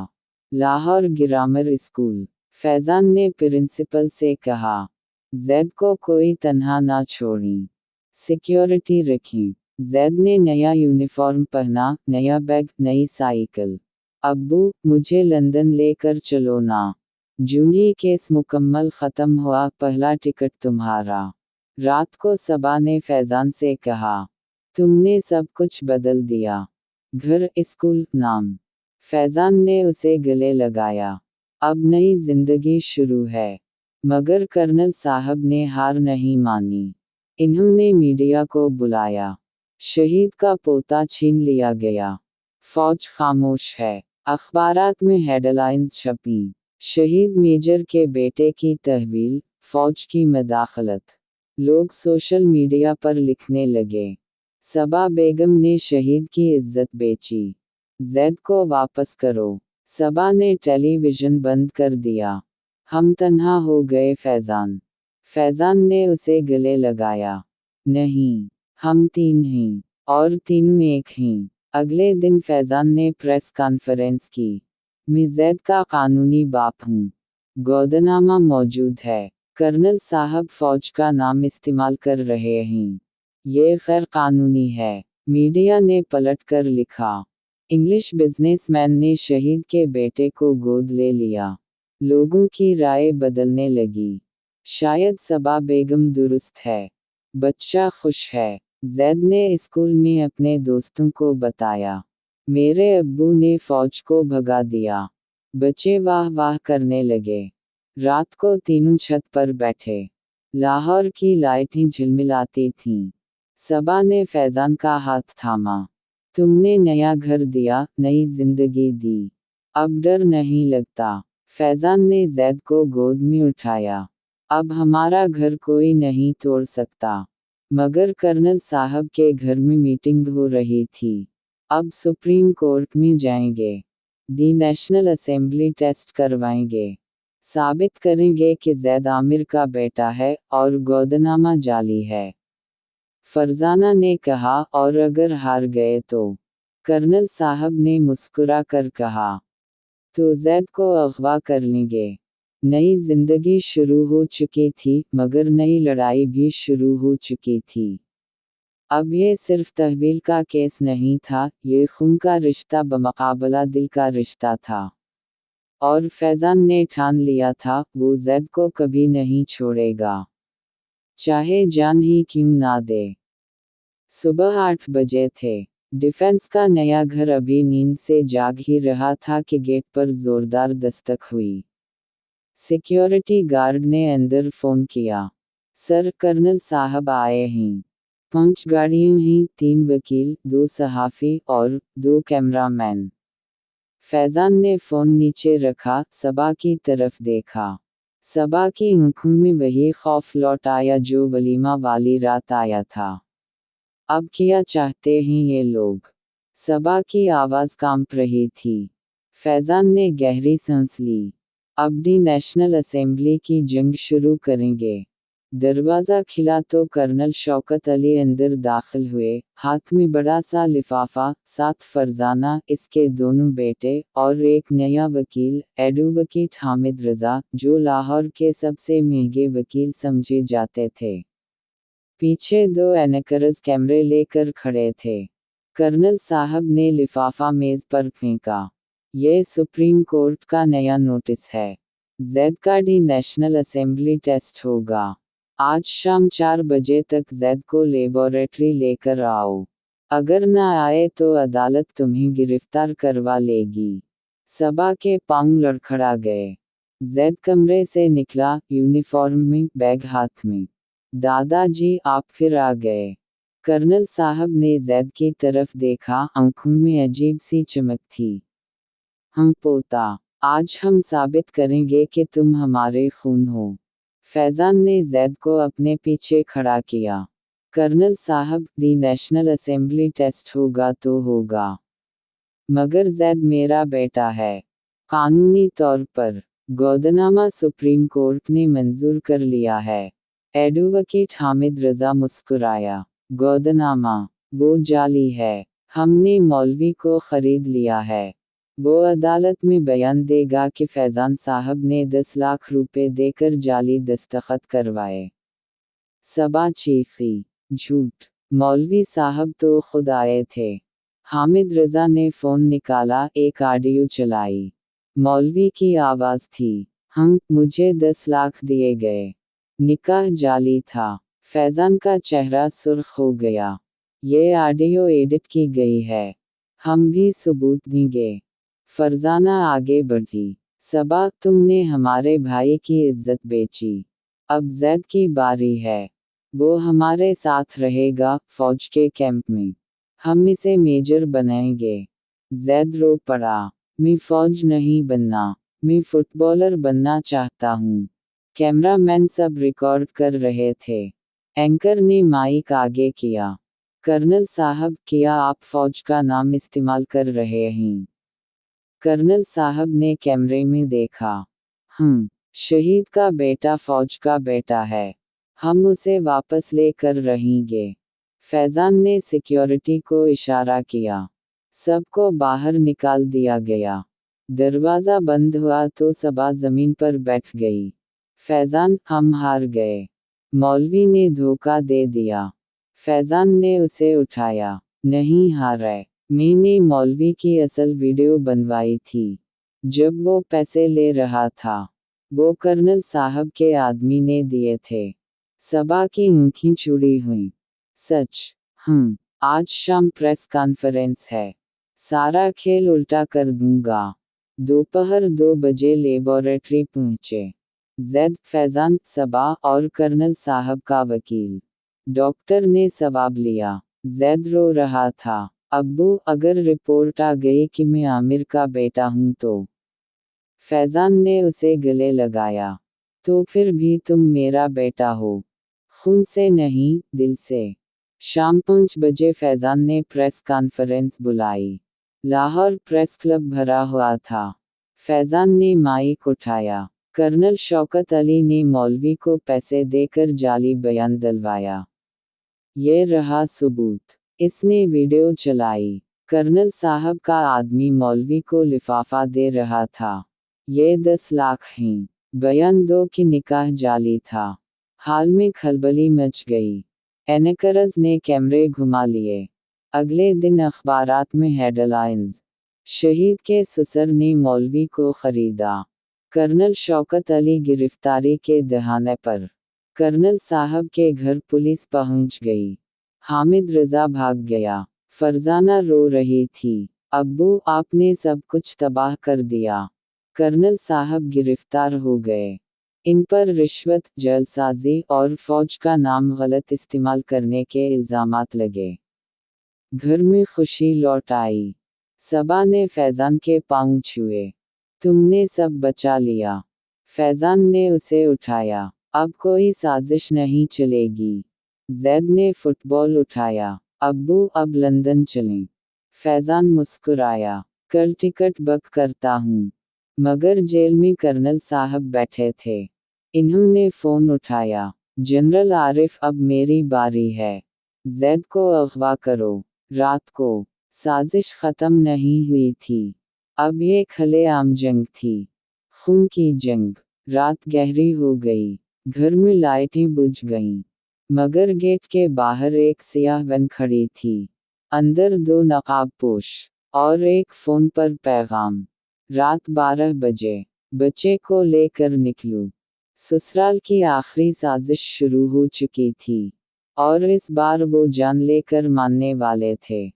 Lahore grammar school. फैजान ने प्रिंसिपल से कहा, जैद को कोई तन्हा ना छोड़ें। सिक्योरिटी रखें। जैद ने नया यूनिफॉर्म पहना, नया बैग, नई साइकिल। अब्बू, मुझे लंदन लेकर चलो ना। जूही केस मुकम्मल ख़त्म हुआ, पहला टिकट तुम्हारा। रात को सबा ने फैजान से कहा, तुमने सब कुछ बदल दिया। घर, स्कूल, नाम। फैजान ने उसे गले लगाया। अब नई जिंदगी शुरू है। मगर कर्नल साहब ने हार नहीं मानी। इन्होंने मीडिया को बुलाया। शहीद का पोता छीन लिया गया। फौज खामोश है। अखबारात में हेडलाइंस छपी, शहीद मेजर के बेटे की तहवील, फौज की मदाखलत। लोग सोशल मीडिया पर लिखने लगे, सबा बेगम ने शहीद की इज्जत बेची। जैद को वापस करो। सबा ने टेलीविज़न बंद कर दिया। हम तन्हा हो गए फैजान। फैजान ने उसे गले लगाया। नहीं, हम 3 हैं, और तीनों एक हैं। अगले दिन फैजान ने प्रेस कॉन्फ्रेंस की। मैं जैद का कानूनी बाप हूँ। गौदनामा मौजूद है। कर्नल साहब फौज का नाम इस्तेमाल कर रहे हैं। ये गैर कानूनी है। मीडिया ने पलट कर लिखा, इंग्लिश बिजनेसमैन ने शहीद के बेटे को गोद ले लिया। लोगों की राय बदलने लगी। शायद सबा बेगम दुरुस्त है। बच्चा खुश है। जैद ने स्कूल में अपने दोस्तों को बताया, मेरे अब्बू ने फौज को भगा दिया। बच्चे वाह वाह करने लगे। रात को तीनों छत पर बैठे। लाहौर की लाइटें झिलमिलाती थीं। सबा ने फैजान का हाथ थामा। तुमने नया घर दिया, नई जिंदगी दी, अब डर नहीं लगता। फैजान ने जैद को गोद में उठाया। अब हमारा घर कोई नहीं तोड़ सकता। मगर कर्नल साहब के घर में मीटिंग हो रही थी। अब सुप्रीम कोर्ट में जाएंगे। दी नेशनल असेंबली टेस्ट करवाएंगे। साबित करेंगे कि जैद आमिर का बेटा है और गोदनामा जाली है। फरजाना ने कहा, और अगर हार गए तो? कर्नल साहब ने मुस्कुरा कर कहा, तो जैद को अगवा कर लेंगे। नई जिंदगी शुरू हो चुकी थी, मगर नई लड़ाई भी शुरू हो चुकी थी। अब ये सिर्फ तहवील का केस नहीं था, ये खून का रिश्ता बमुकाबला दिल का रिश्ता था। और फैजान ने ठान लिया था, वो जैद को कभी नहीं छोड़ेगा, चाहे जान ही क्यों ना दे। सुबह 8 बजे थे। डिफेंस का नया घर अभी नींद से जाग ही रहा था कि गेट पर जोरदार दस्तक हुई। सिक्योरिटी गार्ड ने अंदर फोन किया। सर, कर्नल साहब आए हैं। 5 गाड़ियां हैं, 3 वकील, 2 सहाफ़ी और 2 कैमरामैन। फैजान ने फोन नीचे रखा, सबा की तरफ देखा। सबा की आंखों में वही खौफ लौट आया जो वलीमा वाली रात आया था। अब क्या चाहते हैं ये लोग? सबा की आवाज़ कांप रही थी। फैजान ने गहरी सांस ली। अब दी नेशनल असेंबली की जंग शुरू करेंगे। दरवाज़ा खिला तो कर्नल शौकत अली अंदर दाखिल हुए, हाथ में बड़ा सा लिफाफा, साथ फरजाना, इसके दोनों बेटे, और एक नया वकील, एडवोकेट हामिद रज़ा, जो लाहौर के सबसे महंगे वकील समझे जाते थे। पीछे 2 एनकरस कैमरे लेकर खड़े थे। कर्नल साहब ने लिफाफा मेज पर फेंका। ये सुप्रीम कोर्ट का नया नोटिस है। जैद का डी नेशनल असेंबली टेस्ट होगा। आज शाम 4 बजे तक जैद को लेबोरेटरी लेकर आओ। अगर ना आए तो अदालत तुम्हें गिरफ्तार करवा लेगी। सबा के पांव लड़खड़ा गए। जैद कमरे से निकला, यूनिफॉर्म में, बैग हाथ में। दादाजी, आप फिर आ गए। कर्नल साहब ने जैद की तरफ देखा, आंखों में अजीब सी चमक थी। हम पोता, आज हम साबित करेंगे कि तुम हमारे खून हो। फैजान ने जैद को अपने पीछे खड़ा किया। कर्नल साहब, दी नेशनल असेंबली टेस्ट होगा तो होगा, मगर जैद मेरा बेटा है। कानूनी तौर पर गोदनामा सुप्रीम कोर्ट ने मंजूर कर लिया है। एडवोकेट हामिद रज़ा मुस्कुराया। गोदनामा? वो जाली है। हमने मौलवी को खरीद लिया है। वो अदालत में बयान देगा कि फैजान साहब ने 10 लाख रुपए देकर जाली दस्तखत करवाए। सबा चीखी। झूठ! मौलवी साहब तो खुद आए थे। हामिद रज़ा ने फ़ोन निकाला, एक ऑडियो चलाई। मौलवी की आवाज़ थी। मुझे 10 लाख दिए गए। निकाह जाली था। फैजान का चेहरा सुर्ख हो गया। ये ऑडियो एडिट की गई है। हम भी सबूत देंगे। फरजाना आगे बढ़ी। सबा, तुमने हमारे भाई की इज्जत बेची। अब जैद की बारी है। वो हमारे साथ रहेगा, फौज के कैंप में। हम इसे मेजर बनाएंगे। जैद रो पड़ा। मैं फौज नहीं बनना, मैं फुटबॉलर बनना चाहता हूँ। कैमरामैन सब रिकॉर्ड कर रहे थे। एंकर ने माइक आगे किया। कर्नल साहब, क्या आप फौज का नाम इस्तेमाल कर रहे हैं? कर्नल साहब ने कैमरे में देखा। शहीद का बेटा फौज का बेटा है। हम उसे वापस ले कर रहेंगे। फैजान ने सिक्योरिटी को इशारा किया। सबको बाहर निकाल दिया गया। दरवाज़ा बंद हुआ तो सबा ज़मीन पर बैठ गई। फैजान, हम हार गए। मौलवी ने धोखा दे दिया। फैजान ने उसे उठाया। नहीं हारे। मैंने मौलवी की असल वीडियो बनवाई थी, जब वो पैसे ले रहा था। वो कर्नल साहब के आदमी ने दिए थे। सबा की आंखें चुड़ी हुईं। सच? आज शाम प्रेस कॉन्फ्रेंस है। सारा खेल उल्टा कर दूंगा। दोपहर 2 बजे लेबोरेटरी पहुंचे। जैद, फैजान, सबा और कर्नल साहब का वकील। डॉक्टर ने सवाब लिया। जैद रो रहा था। अब्बू, अगर रिपोर्ट आ गई कि मैं आमिर का बेटा हूं तो? फैजान ने उसे गले लगाया। तो फिर भी तुम मेरा बेटा हो। खून से नहीं, दिल से। शाम 5 बजे फैजान ने प्रेस कॉन्फ्रेंस बुलाई। लाहौर प्रेस क्लब भरा हुआ था। फैजान ने माइक उठाया। कर्नल शौकत अली ने मौलवी को पैसे देकर जाली बयान दिलवाया। ये रहा सबूत। इसने वीडियो चलाई। कर्नल साहब का आदमी मौलवी को लिफाफा दे रहा था। ये 10 लाख हैं। बयान दो कि निकाह जाली था। हाल में खलबली मच गई। एनकरज ने कैमरे घुमा लिए। अगले दिन अखबारात में हेडलाइंस। शहीद के ससुर ने मौलवी को खरीदा। कर्नल शौकत अली गिरफ्तारी के दहाने पर। कर्नल साहब के घर पुलिस पहुंच गई। हामिद रजा भाग गया। फरजाना रो रही थी। अब्बू, आपने सब कुछ तबाह कर दिया। कर्नल साहब गिरफ्तार हो गए। इन पर रिश्वत, जालसाजी और फौज का नाम गलत इस्तेमाल करने के इल्जामात लगे। घर में खुशी लौट आई। सबा ने फैजान के पांव छुए। तुमने सब बचा लिया। फैजान ने उसे उठाया। अब कोई साजिश नहीं चलेगी। जैद ने फुटबॉल उठाया। अब्बू, अब लंदन चलें। फैजान मुस्कुराया। कल टिकट बुक करता हूँ। मगर जेल में कर्नल साहब बैठे थे। इन्होंने फोन उठाया। जनरल आरिफ, अब मेरी बारी है। जैद को अगवा करो। रात को। साजिश खत्म नहीं हुई थी। अब ये खुलेआम जंग थी। खून की जंग। रात गहरी हो गई। घर में लाइटें बुझ गईं। मगर गेट के बाहर एक सियाह वैन खड़ी थी। अंदर 2 नकाबपोश। और एक फोन पर पैगाम। रात 12 बजे। बच्चे को लेकर निकलूं। ससुराल की आखिरी साजिश शुरू हो चुकी थी। और इस बार वो जान लेकर मानने वाले थे।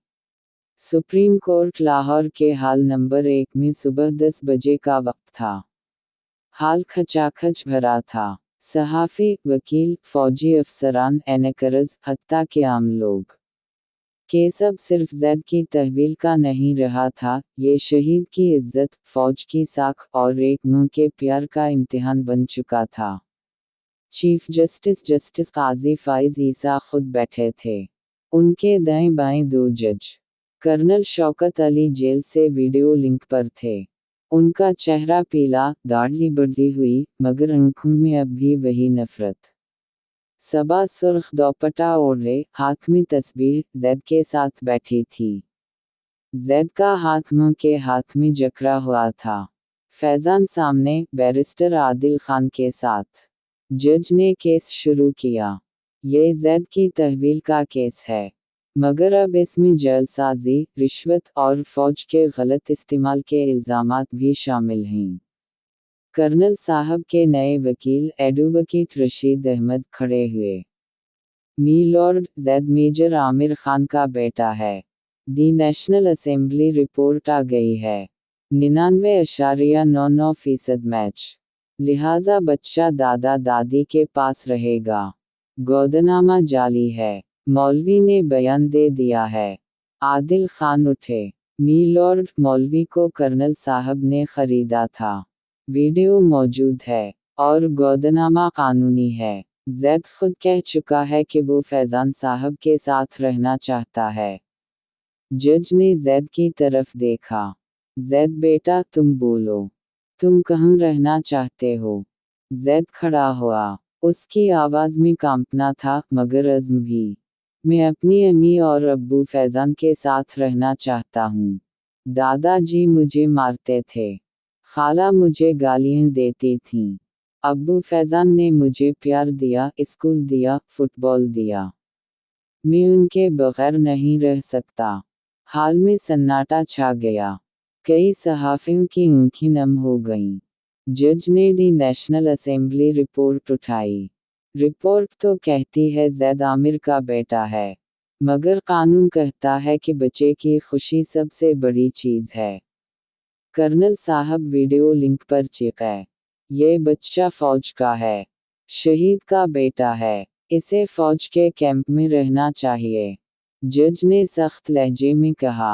सुप्रीम कोर्ट लाहौर के हाल नंबर 1 में सुबह 10 बजे का वक्त था। हाल खचाखच भरा था। सहाफ़ी, वकील, फौजी अफसरान, एनकरज, हत्ता के आम लोग। केस अब सिर्फ जैद की तहवील का नहीं रहा था, ये शहीद की इज्जत, फौज की साख और एक मुंह के प्यार का इम्तिहान बन चुका था। चीफ जस्टिस जस्टिस काजी फाइज ईसा खुद बैठे थे। उनके दाएं बाएं 2 जज। कर्नल शौकत अली जेल से वीडियो लिंक पर थे। उनका चेहरा पीला, दाढ़ी बढ़ी हुई, मगर आंखों में अब भी वही नफरत। सबा सुर्ख दोपट्टा ओढ़े, हाथ में तस्बीह, जैद के साथ बैठी थी। जैद का हाथ मुंह के हाथ में जकड़ा हुआ था। फैजान सामने, बैरिस्टर आदिल खान के साथ। जज ने केस शुरू किया। ये जैद की तहवील का केस है। मगर अब इसमें जालसाजी, रिश्वत और फौज के गलत इस्तेमाल के इल्जामात भी शामिल हैं। कर्नल साहब के नए वकील एडवोकेट रशीद अहमद खड़े हुए। मी लॉर्ड, जैद मेजर आमिर खान का बेटा है। दी नेशनल असेंबली रिपोर्ट आ गई है। 99.99% मैच। लिहाजा बच्चा दादा दादी के पास रहेगा। गोदनामा जाली है। मौलवी ने बयान दे दिया है। आदिल खान उठे। मी लॉर्ड, मौलवी को कर्नल साहब ने खरीदा था। वीडियो मौजूद है। और गोदनामा कानूनी है। जैद खुद कह चुका है कि वो फैजान साहब के साथ रहना चाहता है। जज ने जैद की तरफ देखा। जैद बेटा, तुम बोलो। तुम कहाँ रहना चाहते हो? जैद खड़ा हुआ। उसकी आवाज़ में कांपना था, मगर अज़्म भी। मैं अपनी अम्मी और अब्बू फैजान के साथ रहना चाहता हूँ। दादाजी मुझे मारते थे। खाला मुझे गालियाँ देती थीं। अब्बू फैजान ने मुझे प्यार दिया, स्कूल दिया, फुटबॉल दिया। मैं उनके बगैर नहीं रह सकता। हाल में सन्नाटा छा गया। कई सहाफ़ियों की आंखें नम हो गईं। जज ने दी नेशनल असेंबली रिपोर्ट उठाई। रिपोर्ट तो कहती है जैद आमिर का बेटा है। मगर कानून कहता है कि बच्चे की खुशी सबसे बड़ी चीज़ है। कर्नल साहब वीडियो लिंक पर चीखे। ये बच्चा फौज का है। शहीद का बेटा है। इसे फौज के कैंप में रहना चाहिए। जज ने सख्त लहजे में कहा।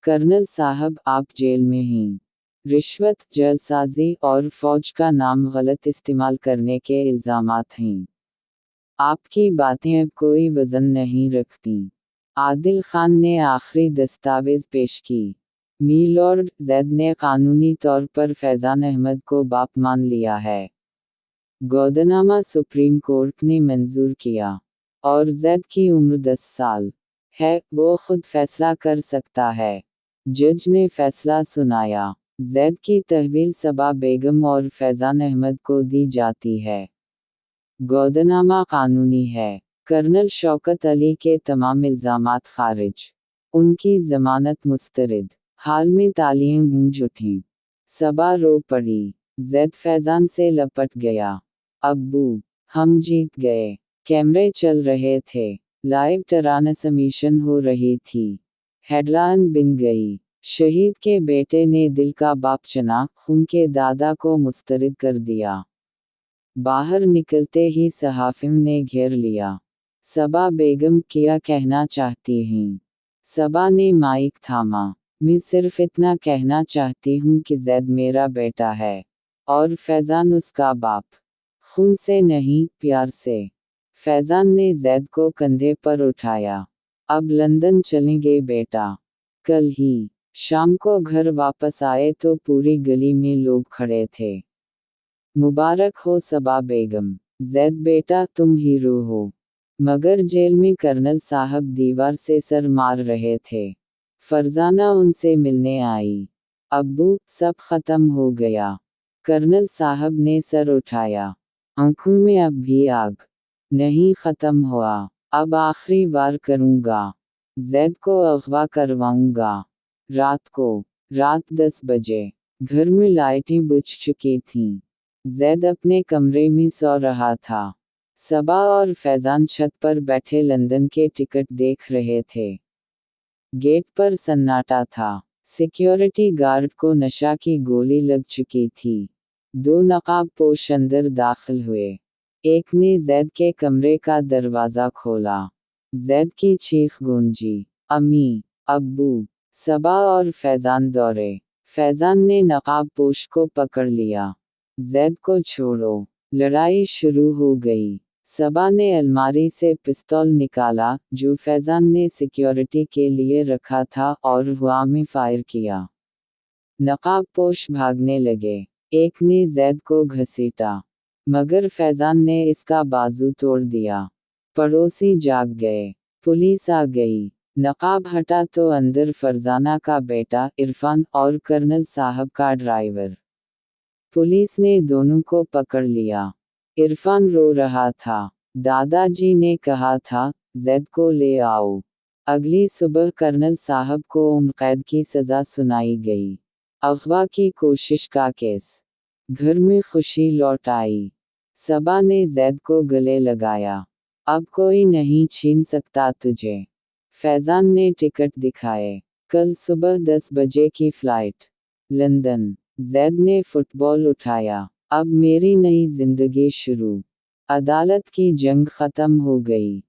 कर्नल साहब, आप जेल में हैं। रिश्वत, जलसाजी और फौज का नाम गलत इस्तेमाल करने के इल्ज़ामात हैं। आपकी बातें अब कोई वज़न नहीं रखती। आदिल खान ने आखिरी दस्तावेज़ पेश की। मीलॉर्ड, जैद ने कानूनी तौर पर फैज़ान अहमद को बाप मान लिया है। गौदनामा सुप्रीम कोर्ट ने मंजूर किया। और जैद की उम्र 10 साल है, वो खुद फैसला कर सकता है। जज ने फैसला सुनाया। जैद की तहवील सबा बेगम और फैज़ान अहमद को दी जाती है। गौदनामा कानूनी है। कर्नल शौकत अली के तमाम इल्ज़ामात खारिज। उनकी ज़मानत मुस्तरद। हाल में तालियां गूंज उठीं। सबा रो पड़ी। जैद फैज़ान से लपट गया। अब्बू, हम जीत गए। कैमरे चल रहे थे। लाइव ट्रांसमिशन हो रही थी। हेडलाइन बिन गई। शहीद के बेटे ने दिल का बाप चुना, खून के दादा को मुस्तरद कर दिया। बाहर निकलते ही सहाफ़ियों ने घेर लिया। सबा बेगम, क्या कहना चाहती हैं? सबा ने माइक थामा। मैं सिर्फ इतना कहना चाहती हूँ कि जैद मेरा बेटा है। और फैज़ान उसका बाप। खून से नहीं, प्यार से। फैज़ान ने जैद को कंधे पर उठाया। अब लंदन चलेंगे बेटा। कल ही शाम को घर वापस आए तो पूरी गली में लोग खड़े थे। मुबारक हो सबा बेगम। जैद बेटा, तुम हीरो हो। मगर जेल में कर्नल साहब दीवार से सर मार रहे थे। फरजाना उनसे मिलने आई। अब्बू, सब खत्म हो गया। कर्नल साहब ने सर उठाया। आंखों में अब भी आग। नहीं खत्म हुआ। अब आखिरी वार करूंगा। जैद को अगवा करवाऊंगा। रात 10 बजे। घर में लाइटें बुझ चुकी थीं। जैद अपने कमरे में सो रहा था। सबा और फैज़ान छत पर बैठे लंदन के टिकट देख रहे थे। गेट पर सन्नाटा था। सिक्योरिटी गार्ड को नशा की गोली लग चुकी थी। 2 नकाबपोश अंदर दाखिल हुए। एक ने जैद के कमरे का दरवाज़ा खोला। जैद की चीख गूंजी। अम्मी, अब्बू। सबा और फैज़ान दौड़े। फैज़ान ने नकाबपोश को पकड़ लिया। जैद को छोड़ो। लड़ाई शुरू हो गई। सबा ने अलमारी से पिस्तौल निकाला, जो फैज़ान ने सिक्योरिटी के लिए रखा था, और हवा में फायर किया। नकाबपोश भागने लगे। एक ने जैद को घसीटा, मगर फैज़ान ने इसका बाजू तोड़ दिया। पड़ोसी जाग गए। पुलिस आ गई। नकाब हटा तो अंदर फरजाना का बेटा इरफान और कर्नल साहब का ड्राइवर। पुलिस ने दोनों को पकड़ लिया। इरफान रो रहा था। दादाजी ने कहा था, जैद को ले आओ। अगली सुबह कर्नल साहब को उम्र कैद की सज़ा सुनाई गई। अगवा की कोशिश का केस। घर में खुशी लौट आई। सबा ने जैद को गले लगाया। अब कोई नहीं छीन सकता तुझे। फैज़ान ने टिकट दिखाए। कल सुबह 10 बजे की फ्लाइट। लंदन। जैद ने फुटबॉल उठाया। अब मेरी नई जिंदगी शुरू। अदालत की जंग खत्म हो गई।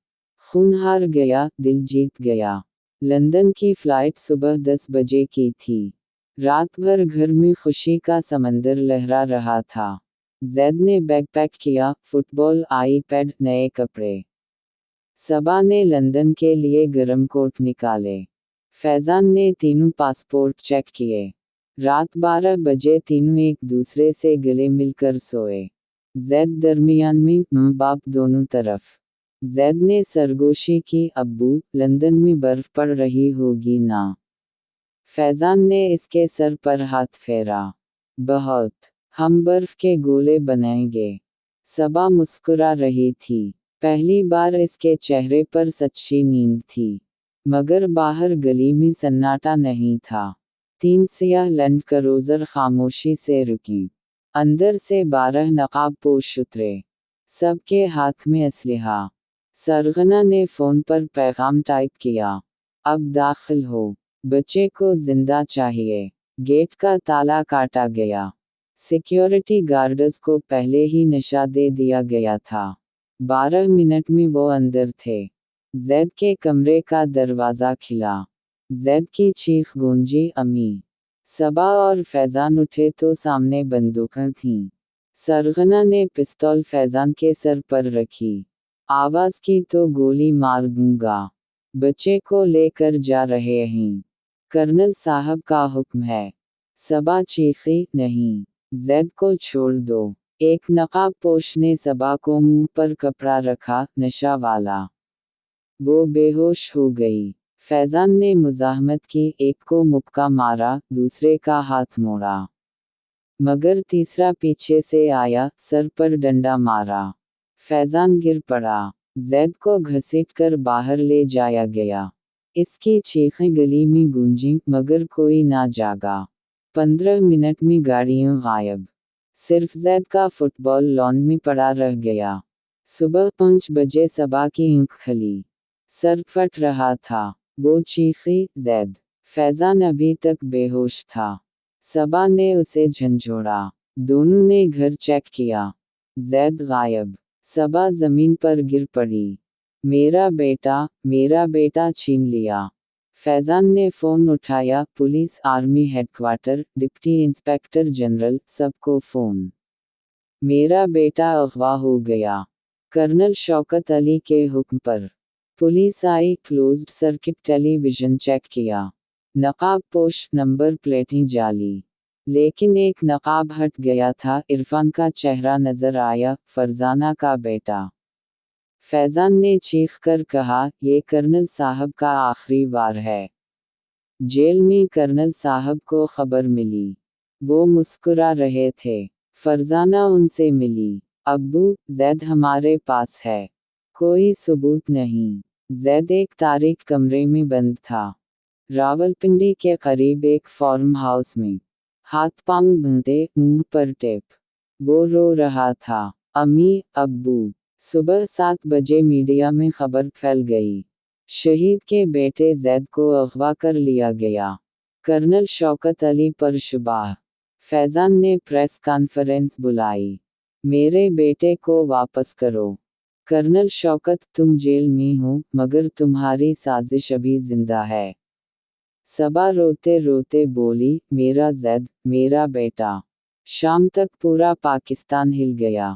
खून हार गया, दिल जीत गया। लंदन की फ्लाइट सुबह 10 बजे की थी। रात भर घर में खुशी का समंदर लहरा रहा था। जैद ने बैग पैक किया, फुटबॉल, आईपैड, नए कपड़े। सबा ने लंदन के लिए गर्म कोट निकाले। फैज़ान ने तीनों पासपोर्ट चेक किए। रात 12 बजे तीनों एक दूसरे से गले मिलकर सोए। जैद दरमियान में, माँ बाप दोनों तरफ। जैद ने सरगोशी की, अब्बू, लंदन में बर्फ पड़ रही होगी ना? फैज़ान ने इसके सर पर हाथ फेरा। बहुत। हम बर्फ के गोले बनाएंगे। सबा मुस्कुरा रही थी। पहली बार इसके चेहरे पर सच्ची नींद थी। मगर बाहर गली में सन्नाटा नहीं था। 3 सियाह लैंड क्रूज़र खामोशी से रुकी। अंदर से 12 नकाबपोश उतरे। सबके हाथ में असलहा। सरगना ने फ़ोन पर पैगाम टाइप किया। अब दाखिल हो। बच्चे को जिंदा चाहिए। गेट का ताला काटा गया। सिक्योरिटी गार्ड्स को पहले ही नशा दे दिया गया था। 12 मिनट में वो अंदर थे। जैद के कमरे का दरवाज़ा खिला। जैद की चीख गूंजी, अम्मी। सबा और फैज़ान उठे तो सामने बंदूकें थीं। सरगना ने पिस्तौल फैज़ान के सर पर रखी। आवाज़ की तो गोली मार दूंगा। बच्चे को लेकर जा रहे हैं। कर्नल साहब का हुक्म है। सबा चीखी, नहीं। जैद को छोड़ दो। एक नकाब पोश ने सबा को मुंह पर कपड़ा रखा, नशा वाला। वो बेहोश हो गई। फैज़ान ने मुज़ाहमत की, एक को मुक्का मारा, दूसरे का हाथ मोड़ा। मगर तीसरा पीछे से आया, सर पर डंडा मारा। फैज़ान गिर पड़ा। जैद को घसीटकर बाहर ले जाया गया। इसकी चीखें गली में गूंजीं, मगर कोई ना जागा। 15 मिनट में गाड़ियां गायब। सिर्फ जैद का फुटबॉल लॉन में पड़ा रह गया। सुबह 5 बजे सबा की आंख खुली। सर फट रहा था। वो चीखी, जैद। फैज़ान अभी तक बेहोश था। सबा ने उसे झंझोड़ा। दोनों ने घर चेक किया। जैद गायब। सबा जमीन पर गिर पड़ी। मेरा बेटा छीन लिया। फैज़ान ने फ़ोन उठाया, police, army headquarter, deputy inspector general, सबको फ़ोन। मेरा बेटा अगवा हो गया। कर्नल शौकत अली के हुक्म पर। पुलिस आई, क्लोज्ड सर्किट टेलीविज़न चेक किया। नकाब पोश, नंबर प्लेटें जाली। लेकिन एक नकाब हट गया था, इरफान का चेहरा नजर आया, फरजाना का बेटा। फैज़ान ने चीख कर कहा, ये कर्नल साहब का आखिरी वार है। जेल में कर्नल साहब को खबर मिली। वो मुस्कुरा रहे थे। फरजाना उनसे मिली। अब्बू, जैद हमारे पास है। कोई सबूत नहीं। जैद एक तारीख कमरे में बंद था। रावलपिंडी के करीब एक फार्म हाउस में। हाथ पांव बंधे, मुंह पर टेप। वो रो रहा था। अम्मी, अब्बू। सुबह 7 बजे मीडिया में खबर फैल गई। शहीद के बेटे जैद को अगवा कर लिया गया। कर्नल शौकत अली पर शुबाह। फैज़ान ने प्रेस कॉन्फ्रेंस बुलाई। मेरे बेटे को वापस करो। कर्नल शौकत, तुम जेल में हो, मगर तुम्हारी साजिश अभी जिंदा है। सबा रोते रोते बोली, मेरा जैद, मेरा बेटा। शाम तक पूरा पाकिस्तान हिल गया।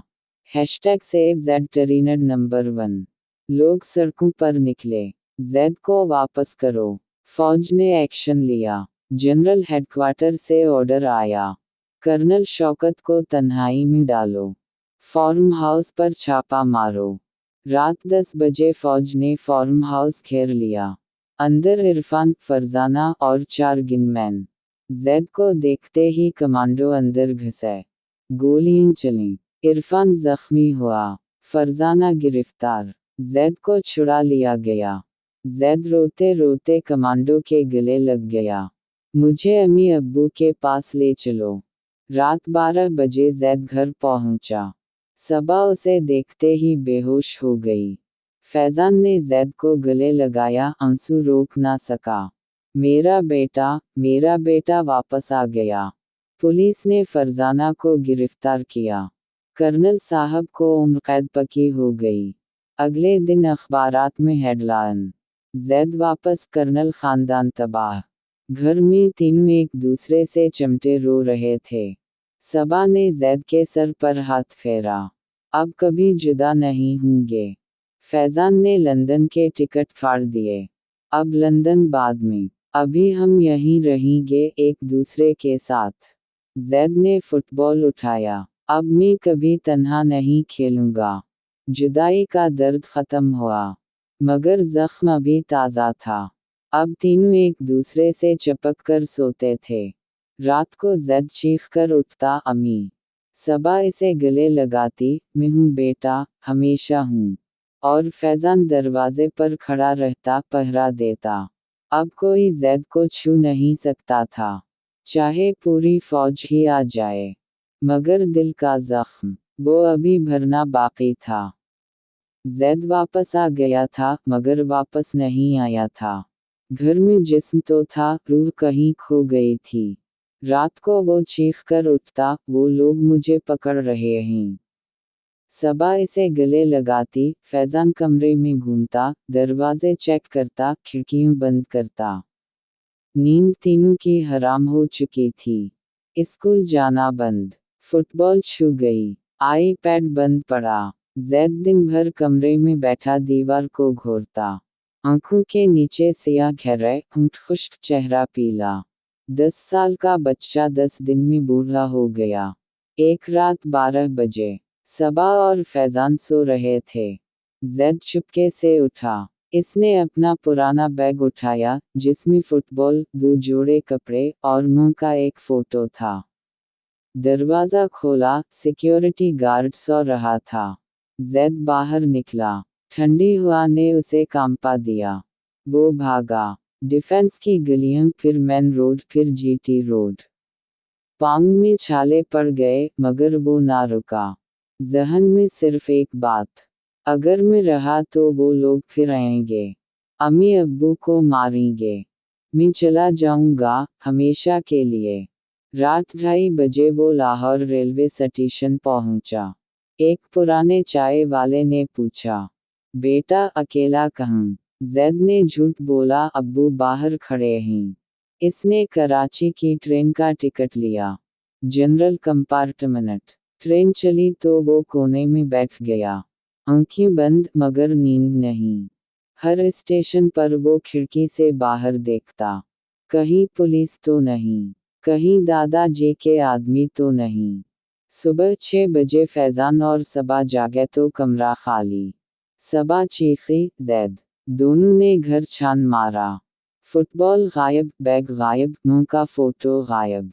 #सेव ज़ैड टेरिनड नंबर 1। लोग सड़कों पर निकले। जैद को वापस करो। फौज ने एक्शन लिया। जनरल हेडक्वार्टर से ऑर्डर आया। कर्नल शौकत को तन्हाई में डालो। फार्म हाउस पर छापा मारो। रात 10 बजे फौज ने फार्म हाउस घेर लिया। अंदर इरफान, फरजाना और 4 गनमैन। जैद को देखते ही कमांडो अंदर घुसे। गोलियां चलीं। इरफान जख्मी हुआ। फरजाना गिरफ्तार। जैद को छुड़ा लिया गया। जैद रोते रोते कमांडो के गले लग गया। मुझे अम्मी अब्बू के पास ले चलो। रात 12 बजे जैद घर पहुंचा। सबा उसे देखते ही बेहोश हो गई। फैज़ान ने जैद को गले लगाया, आंसू रोक ना सका। मेरा बेटा वापस आ गया। पुलिस ने फरजाना को गिरफ्तार किया। कर्नल साहब को उम्र कैद पक्की हो गई। अगले दिन अखबारात में हेडलाइन, जैद वापस, कर्नल खानदान तबाह। घर में तीनों एक दूसरे से चिमटे रो रहे थे। सबा ने जैद के सर पर हाथ फेरा। अब कभी जुदा नहीं होंगे। फैज़ान ने लंदन के टिकट फाड़ दिए। अब लंदन बाद में। अभी हम यहीं रहेंगे एक दूसरे के साथ। जैद ने फुटबॉल उठाया। अब मैं कभी तन्हा नहीं खेलूंगा। जुदाई का दर्द खत्म हुआ, मगर जख्म अभी ताज़ा था। अब तीनों एक दूसरे से चिपक कर सोते थे। रात को जैद चीख कर उठता, अम्मी। सबा इसे गले लगाती, मैं हूँ बेटा, हमेशा हूँ। और फैज़ान दरवाजे पर खड़ा रहता, पहरा देता। अब कोई जैद को छू नहीं सकता था, चाहे पूरी फौज ही आ जाए। मगर दिल का जख्म, वो अभी भरना बाकी था। जैद वापस आ गया था, मगर वापस नहीं आया था। घर में जिस्म तो था, रूह कहीं खो गई थी। रात को वो चीख कर उठता, वो लोग मुझे पकड़ रहे हैं। सबा इसे गले लगाती, फैजान कमरे में घूमता, दरवाजे चेक करता, खिड़कियां बंद करता। नींद तीनों की हराम हो चुकी थी। स्कूल जाना बंद, फुटबॉल छू गई, आईपैड बंद पड़ा। जैद दिन भर कमरे में बैठा दीवार को घोरता। आंखों के नीचे सियाह घेरे, होंठ खुश्क, चेहरा पीला। 10 साल का बच्चा 10 दिन में बूढ़ा हो गया। एक रात 12 बजे सबा और फैजान सो रहे थे। जैद चुपके से उठा। इसने अपना पुराना बैग उठाया, जिसमें फुटबॉल, 2 जोड़े कपड़े और मुंह का एक फोटो था। दरवाजा खोला, सिक्योरिटी गार्ड सो रहा था। जैद बाहर निकला। ठंडी हवा ने उसे कांपा दिया। वो भागा। डिफेंस की गलियां, फिर मेन रोड, फिर जीटी रोड। पांव में छाले पड़ गए, मगर वो ना रुका। जहन में सिर्फ एक बात, अगर मैं रहा तो वो लोग फिर आएंगे। अम्मी अब्बू को मारेंगे। मैं चला जाऊंगा, हमेशा के लिए। रात 2:30 बजे वो लाहौर रेलवे स्टेशन पहुंचा। एक पुराने चाय वाले ने पूछा, बेटा अकेला कहाँ? जैद ने झूठ बोला, अब्बू बाहर खड़े हैं। इसने कराची की ट्रेन का टिकट लिया, जनरल कंपार्टमेंट। ट्रेन चली तो वो कोने में बैठ गया। आंखें बंद, मगर नींद नहीं। हर स्टेशन पर वो खिड़की से बाहर देखता। कहीं पुलिस तो नहीं, कहीं दादाजी के आदमी तो नहीं। सुबह 6 बजे फैजान और सबा जागे तो कमरा खाली। सबा चीखी, जैद। दोनों ने घर छान मारा। फुटबॉल गायब, बैग गायब, मुंह का फोटो गायब।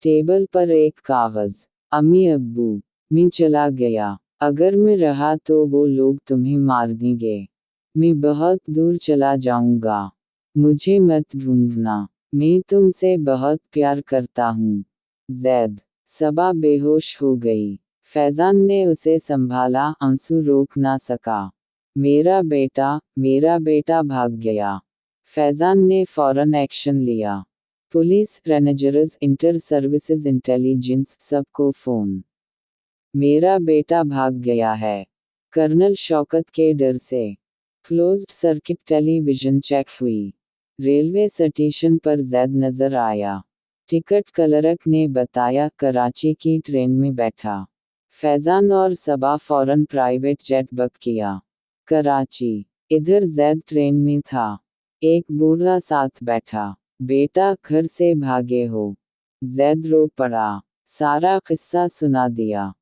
टेबल पर एक कागज। अम्मी अब्बू, मैं चला गया। अगर मैं रहा तो वो लोग तुम्हें मार देंगे। मैं बहुत दूर चला जाऊंगा। मुझे मत ढूंढना। मैं तुमसे बहुत प्यार करता हूँ। जैद। सबा बेहोश हो गई। फैजान ने उसे संभाला, आंसू रोक ना सका। मेरा बेटा भाग गया। फैजान ने फौरन एक्शन लिया। Police, rangers, inter services, intelligence, सबको फोन। मेरा बेटा भाग गया है। कर्नल शौकत के डर से क्लोज्ड सर्किट टेलीविजन चेक हुई। रेलवे स्टेशन पर जैद नजर आया। टिकट क्लर्क ने बताया, कराची की ट्रेन में बैठा। फैजान और सबा फौरन प्राइवेट जेट बुक किया। कराची। इधर जैद ट्रेन में था। एक बूढ़ा साथ बैठा। बेटा, घर से भागे हो? जैद रो पड़ा। सारा किस्सा सुना दिया।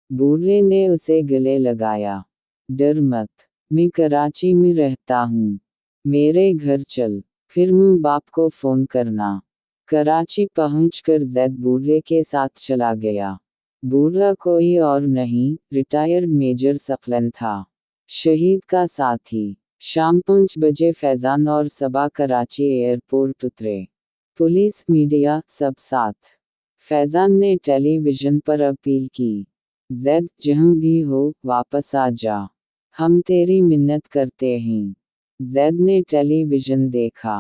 बूढ़े ने उसे गले लगाया। डर मत, मैं कराची में रहता हूँ। मेरे घर चल, फिर मैं बाप को फोन करना। कराची पहुंचकर जैद बूढ़े के साथ चला गया। बूढ़ा कोई और नहीं, रिटायर्ड मेजर सकलन था, शहीद का साथी। शाम 5 बजे फैजान और सबा कराची एयरपोर्ट उतरे। पुलिस, मीडिया, सब साथ। फैजान ने टेलीविजन पर अपील की, जैद, जहाँ भी हो, वापस आ जा। हम तेरी मिन्नत करते हैं। जैद ने टेलीविजन देखा।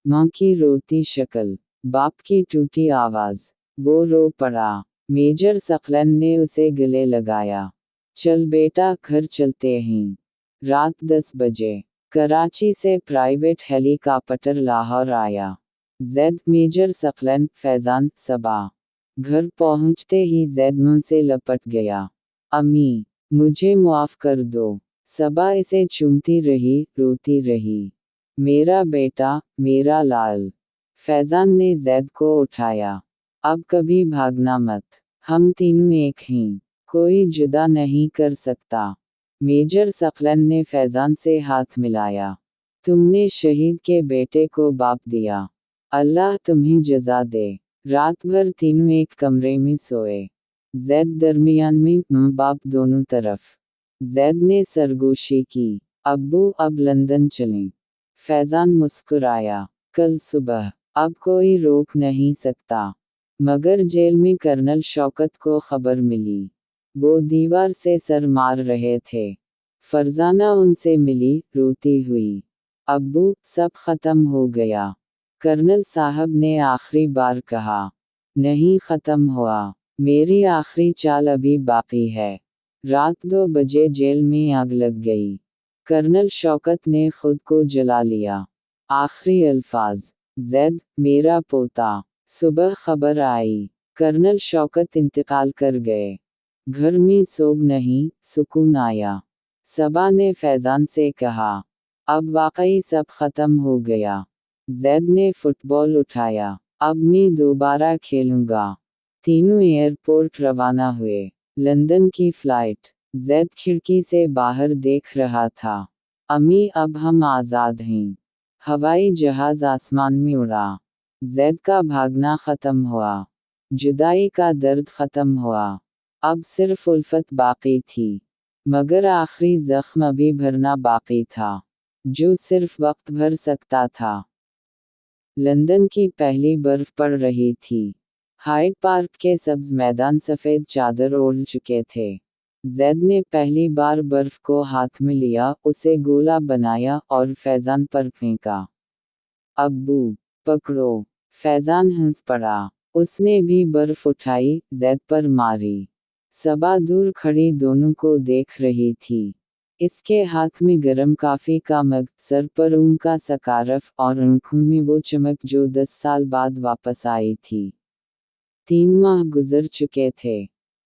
माँ की रोती शक्ल, बाप की टूटी आवाज। वो रो पड़ा। मेजर सकलन ने उसे गले लगाया। चल बेटा, घर चलते हैं। रात 10 बजे कराची से प्राइवेट हेलीकॉप्टर लाहौर आया। जैद, मेजर सकलन, फैजान, सबा। घर पहुंचते ही जैद मुंह से लपट गया। अम्मी, मुझे माफ कर दो। सबा इसे चूमती रही, रोती रही। मेरा बेटा, मेरा लाल। फैजान ने जैद को उठाया। अब कभी भागना मत। हम तीनों एक हैं। कोई जुदा नहीं कर सकता। मेजर सकलन ने फैजान से हाथ मिलाया। तुमने शहीद के बेटे को बाप दिया, अल्लाह तुम्हें जजा दे। रात भर तीनों एक कमरे में सोए। जैद दरमियान में, माँ बाप दोनों तरफ। जैद ने सरगोशी की, अब्बू अब लंदन चलें। फैजान मुस्कुराया, कल सुबह, अब कोई रोक नहीं सकता। मगर जेल में कर्नल शौकत को खबर मिली। वो दीवार से सर मार रहे थे। फरजाना उनसे मिली, रोती हुई। अब्बू, सब खत्म हो गया। कर्नल साहब ने आखिरी बार कहा। नहीं खत्म हुआ, मेरी आखिरी चाल अभी बाकी है। रात 2 बजे जेल में आग लग गई। कर्नल शौकत ने खुद को जला लिया। आखिरी अल्फाज, जैद, मेरा पोता। सुबह खबर आई, कर्नल शौकत इंतकाल कर गए। घर में सोग नहीं, सुकून आया। सबा ने फैजान से कहा, अब वाकई सब खत्म हो गया। जैद ने फुटबॉल उठाया, अब मैं दोबारा खेलूंगा। तीनों एयरपोर्ट रवाना हुए। लंदन की फ्लाइट। जैद खिड़की से बाहर देख रहा था। अम्मी, अब हम आज़ाद हैं। हवाई जहाज आसमान में उड़ा। जैद का भागना खत्म हुआ। जुदाई का दर्द खत्म हुआ। अब सिर्फ उल्फत बाकी थी। मगर आखिरी जख्म अभी भरना बाकी था, जो सिर्फ वक्त भर सकता था। लंदन की पहली बर्फ पड़ रही थी। हाइड पार्क के सब्ज मैदान सफ़ेद चादर ओढ़ चुके थे। जैद ने पहली बार बर्फ को हाथ में लिया, उसे गोला बनाया और फैजान पर फेंका। अब्बू, पकड़ो। फैजान हंस पड़ा। उसने भी बर्फ उठाई, जैद पर मारी। सबा दूर खड़ी दोनों को देख रही थी। इसके हाथ में गरम काफी का मग, सर पर ऊन का सकारफ और आंखों में वो चमक जो 10 साल बाद वापस आई थी। 3 माह गुजर चुके थे।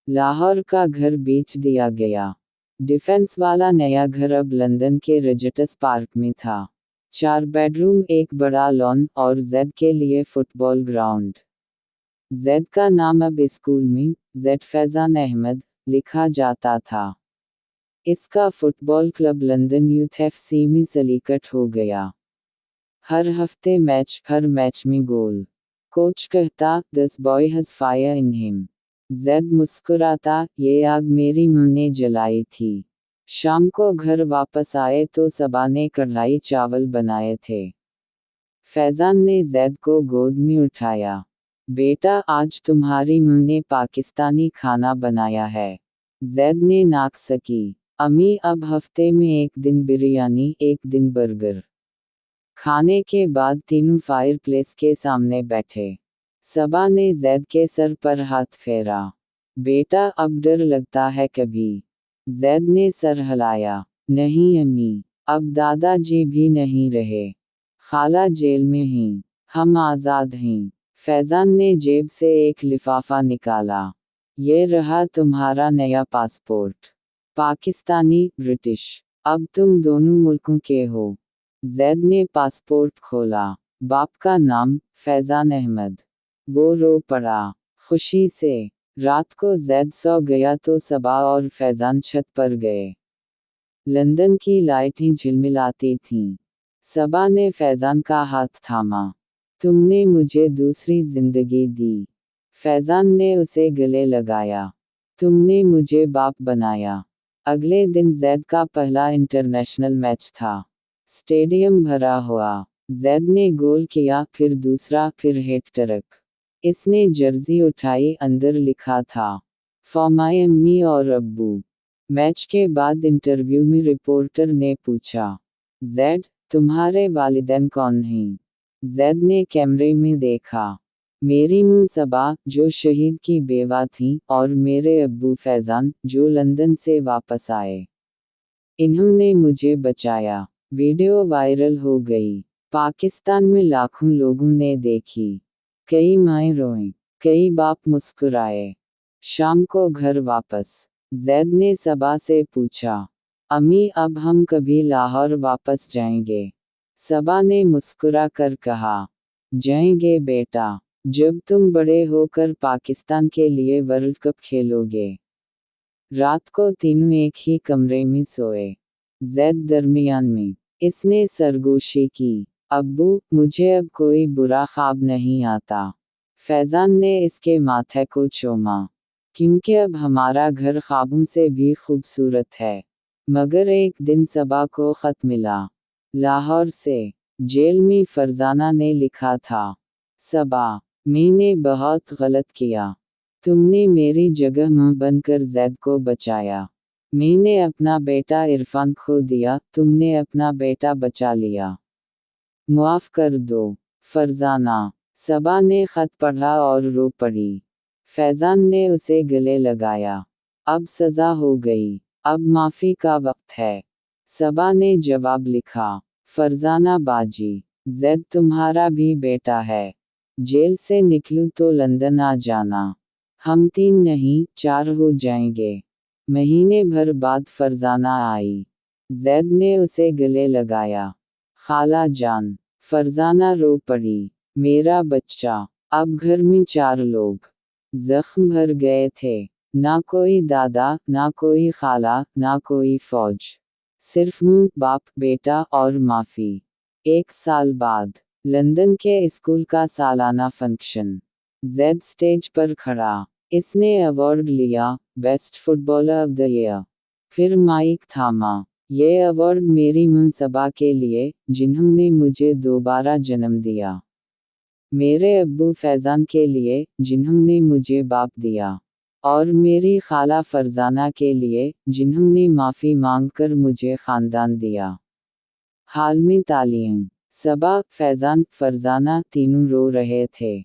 लाहौर का घर बेच दिया गया। डिफेंस वाला नया घर अब लंदन के रेजिटस पार्क में था। 4 बेडरूम, एक बड़ा लॉन और जैद के लिए फुटबॉल ग्राउंड। जैद का नाम अब स्कूल में जैद फैजान अहमद लिखा जाता था। इसका football club London youth FC में सलीकट हो गया। हर हफ्ते मैच, हर मैच में गोल। कोच कहता, this boy has fire in him. Zaid मुस्कुराता, ये आग मेरी मां ने जलाई थी। शाम को घर वापस आए तो सबा ने कढ़ाई चावल बनाए थे। फैजान ने जैद को गोद में उठाया। बेटा, आज तुम्हारी मां ने पाकिस्तानी खाना बनाया है। जैद ने नाक सकी। अम्मी, अब हफ्ते में एक दिन बिरयानी, एक दिन बर्गर। खाने के बाद तीनों फायरप्लेस के सामने बैठे। सबा ने जैद के सर पर हाथ फेरा। बेटा, अब डर लगता है कभी? जैद ने सर हिलाया। नहीं अम्मी, अब दादाजी भी नहीं रहे। खाला जेल में हैं। हम आज़ाद हैं। फैजान ने जेब से एक लिफाफा निकाला। ये रहा तुम्हारा नया पासपोर्ट। पाकिस्तानी, ब्रिटिश। अब तुम दोनों मुल्कों के हो। जैद ने पासपोर्ट खोला। बाप का नाम, फैजान अहमद। वो रो पड़ा, खुशी से। रात को जैद सो गया तो सबा और फैजान छत पर गए। लंदन की लाइटें झिलमिलाती थीं। सबा ने फैजान का हाथ थामा। तुमने मुझे दूसरी जिंदगी दी। फैजान ने उसे गले लगाया। तुमने मुझे बाप बनाया। अगले दिन जैद का पहला इंटरनेशनल मैच था। स्टेडियम भरा हुआ। जैद ने गोल किया, फिर दूसरा, फिर हैट्रिक। इसने जर्सी उठाई, अंदर लिखा था, फॉर माय अम्मी और अब्बू। मैच के बाद इंटरव्यू में रिपोर्टर ने पूछा, जैद, तुम्हारे वालिदैन कौन हैं? जैद ने कैमरे में देखा। मेरी मां सबा, जो शहीद की बेवा थी, और मेरे अब्बू फैजान, जो लंदन से वापस आए। इन्होंने मुझे बचाया। वीडियो वायरल हो गई। पाकिस्तान में लाखों लोगों ने देखी। कई माएं रोईं, कई बाप मुस्कुराए। शाम को घर वापस, जैद ने सबा से पूछा, अम्मी, अब हम कभी लाहौर वापस जाएंगे? सबा ने मुस्कुरा कर कहा, जाएंगे बेटा, जब तुम बड़े होकर पाकिस्तान के लिए वर्ल्ड कप खेलोगे। रात को तीनों एक ही कमरे में सोए। जैद दरमियान में। इसने सरगोशी की। अब्बू, मुझे अब कोई बुरा ख्वाब नहीं आता। फैज़ान ने इसके माथे को चूमा। क्योंकि अब हमारा घर ख्वाबों से भी खूबसूरत है। मगर एक दिन सबा को ख़त मिला। लाहौर से। जेल में फरजाना ने लिखा था। सबा, मैंने बहुत गलत किया। तुमने मेरी जगह मुंह बनकर जैद को बचाया। मैंने अपना बेटा इरफान खो दिया, तुमने अपना बेटा बचा लिया। मुआफ़ कर दो। फरजाना। सबा ने ख़त पढ़ा और रो पड़ी। फैज़ान ने उसे गले लगाया। अब सज़ा हो गई, अब माफ़ी का वक्त है। सबा ने जवाब लिखा। फरजाना बाजी, ज़ैद तुम्हारा भी बेटा है। जेल से निकलूं तो लंदन आ जाना। हम 3 नहीं 4 हो जाएंगे। महीने भर बाद फरजाना आई। ज़ैद ने उसे गले लगाया। खाला जान। फरजाना रो पड़ी। मेरा बच्चा। अब घर में 4 लोग। जख्म भर गए थे। ना कोई दादा, ना कोई खाला, ना कोई फौज। सिर्फ मुंह, बाप, बेटा और माफी। 1 साल बाद। लंदन के स्कूल का सालाना फंक्शन। ज़ैद स्टेज पर खड़ा। इसने अवार्ड लिया, best footballer of the year. फिर माइक थामा। ये अवार्ड मेरी मुनसबा के लिए, जिन्होंने मुझे दोबारा जन्म दिया। मेरे अब्बू फैज़ान के लिए, जिन्होंने मुझे बाप दिया। और मेरी खाला फरजाना के लिए, जिन्होंने माफ़ी मांगकर मुझे ख़ानदान दिया। हाल में तालीम। सबा, फैज़ान, फरजाना तीनों रो रहे थे।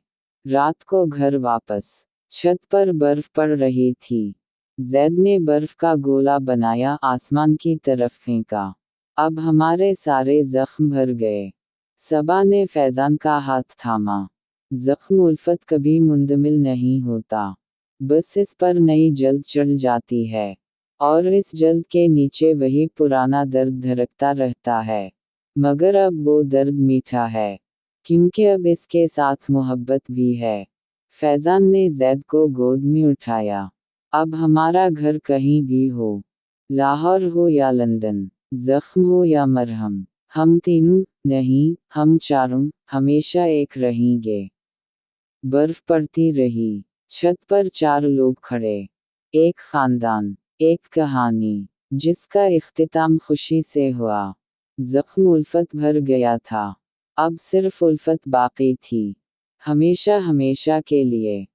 रात को घर वापस। छत पर बर्फ पड़ रही थी। ज़ैद ने बर्फ का गोला बनाया, आसमान की तरफ फेंका। अब हमारे सारे जख्म भर गए। सबा ने फैज़ान का हाथ थामा। जख्म उल्फत कभी मुंदमिल नहीं होता। बस इस पर नई जल्द चढ़ जाती है। और इस जल्द के नीचे वही पुराना दर्द धड़कता रहता है। मगर अब वो दर्द मीठा है। क्योंकि अब इसके साथ मोहब्बत भी है। फैज़ान ने ज़ैद को गोद में उठाया। अब हमारा घर कहीं भी हो। लाहौर हो या लंदन। जख्म हो या मरहम। हम तीनों, नहीं, हम चारों, हमेशा एक रहेंगे। बर्फ पड़ती रही। छत पर 4 लोग खड़े। एक खानदान। एक कहानी। जिसका इख्तिताम खुशी से हुआ। जख्म उल्फत भर गया था। अब सिर्फ उल्फत बाकी थी। हमेशा हमेशा के लिए।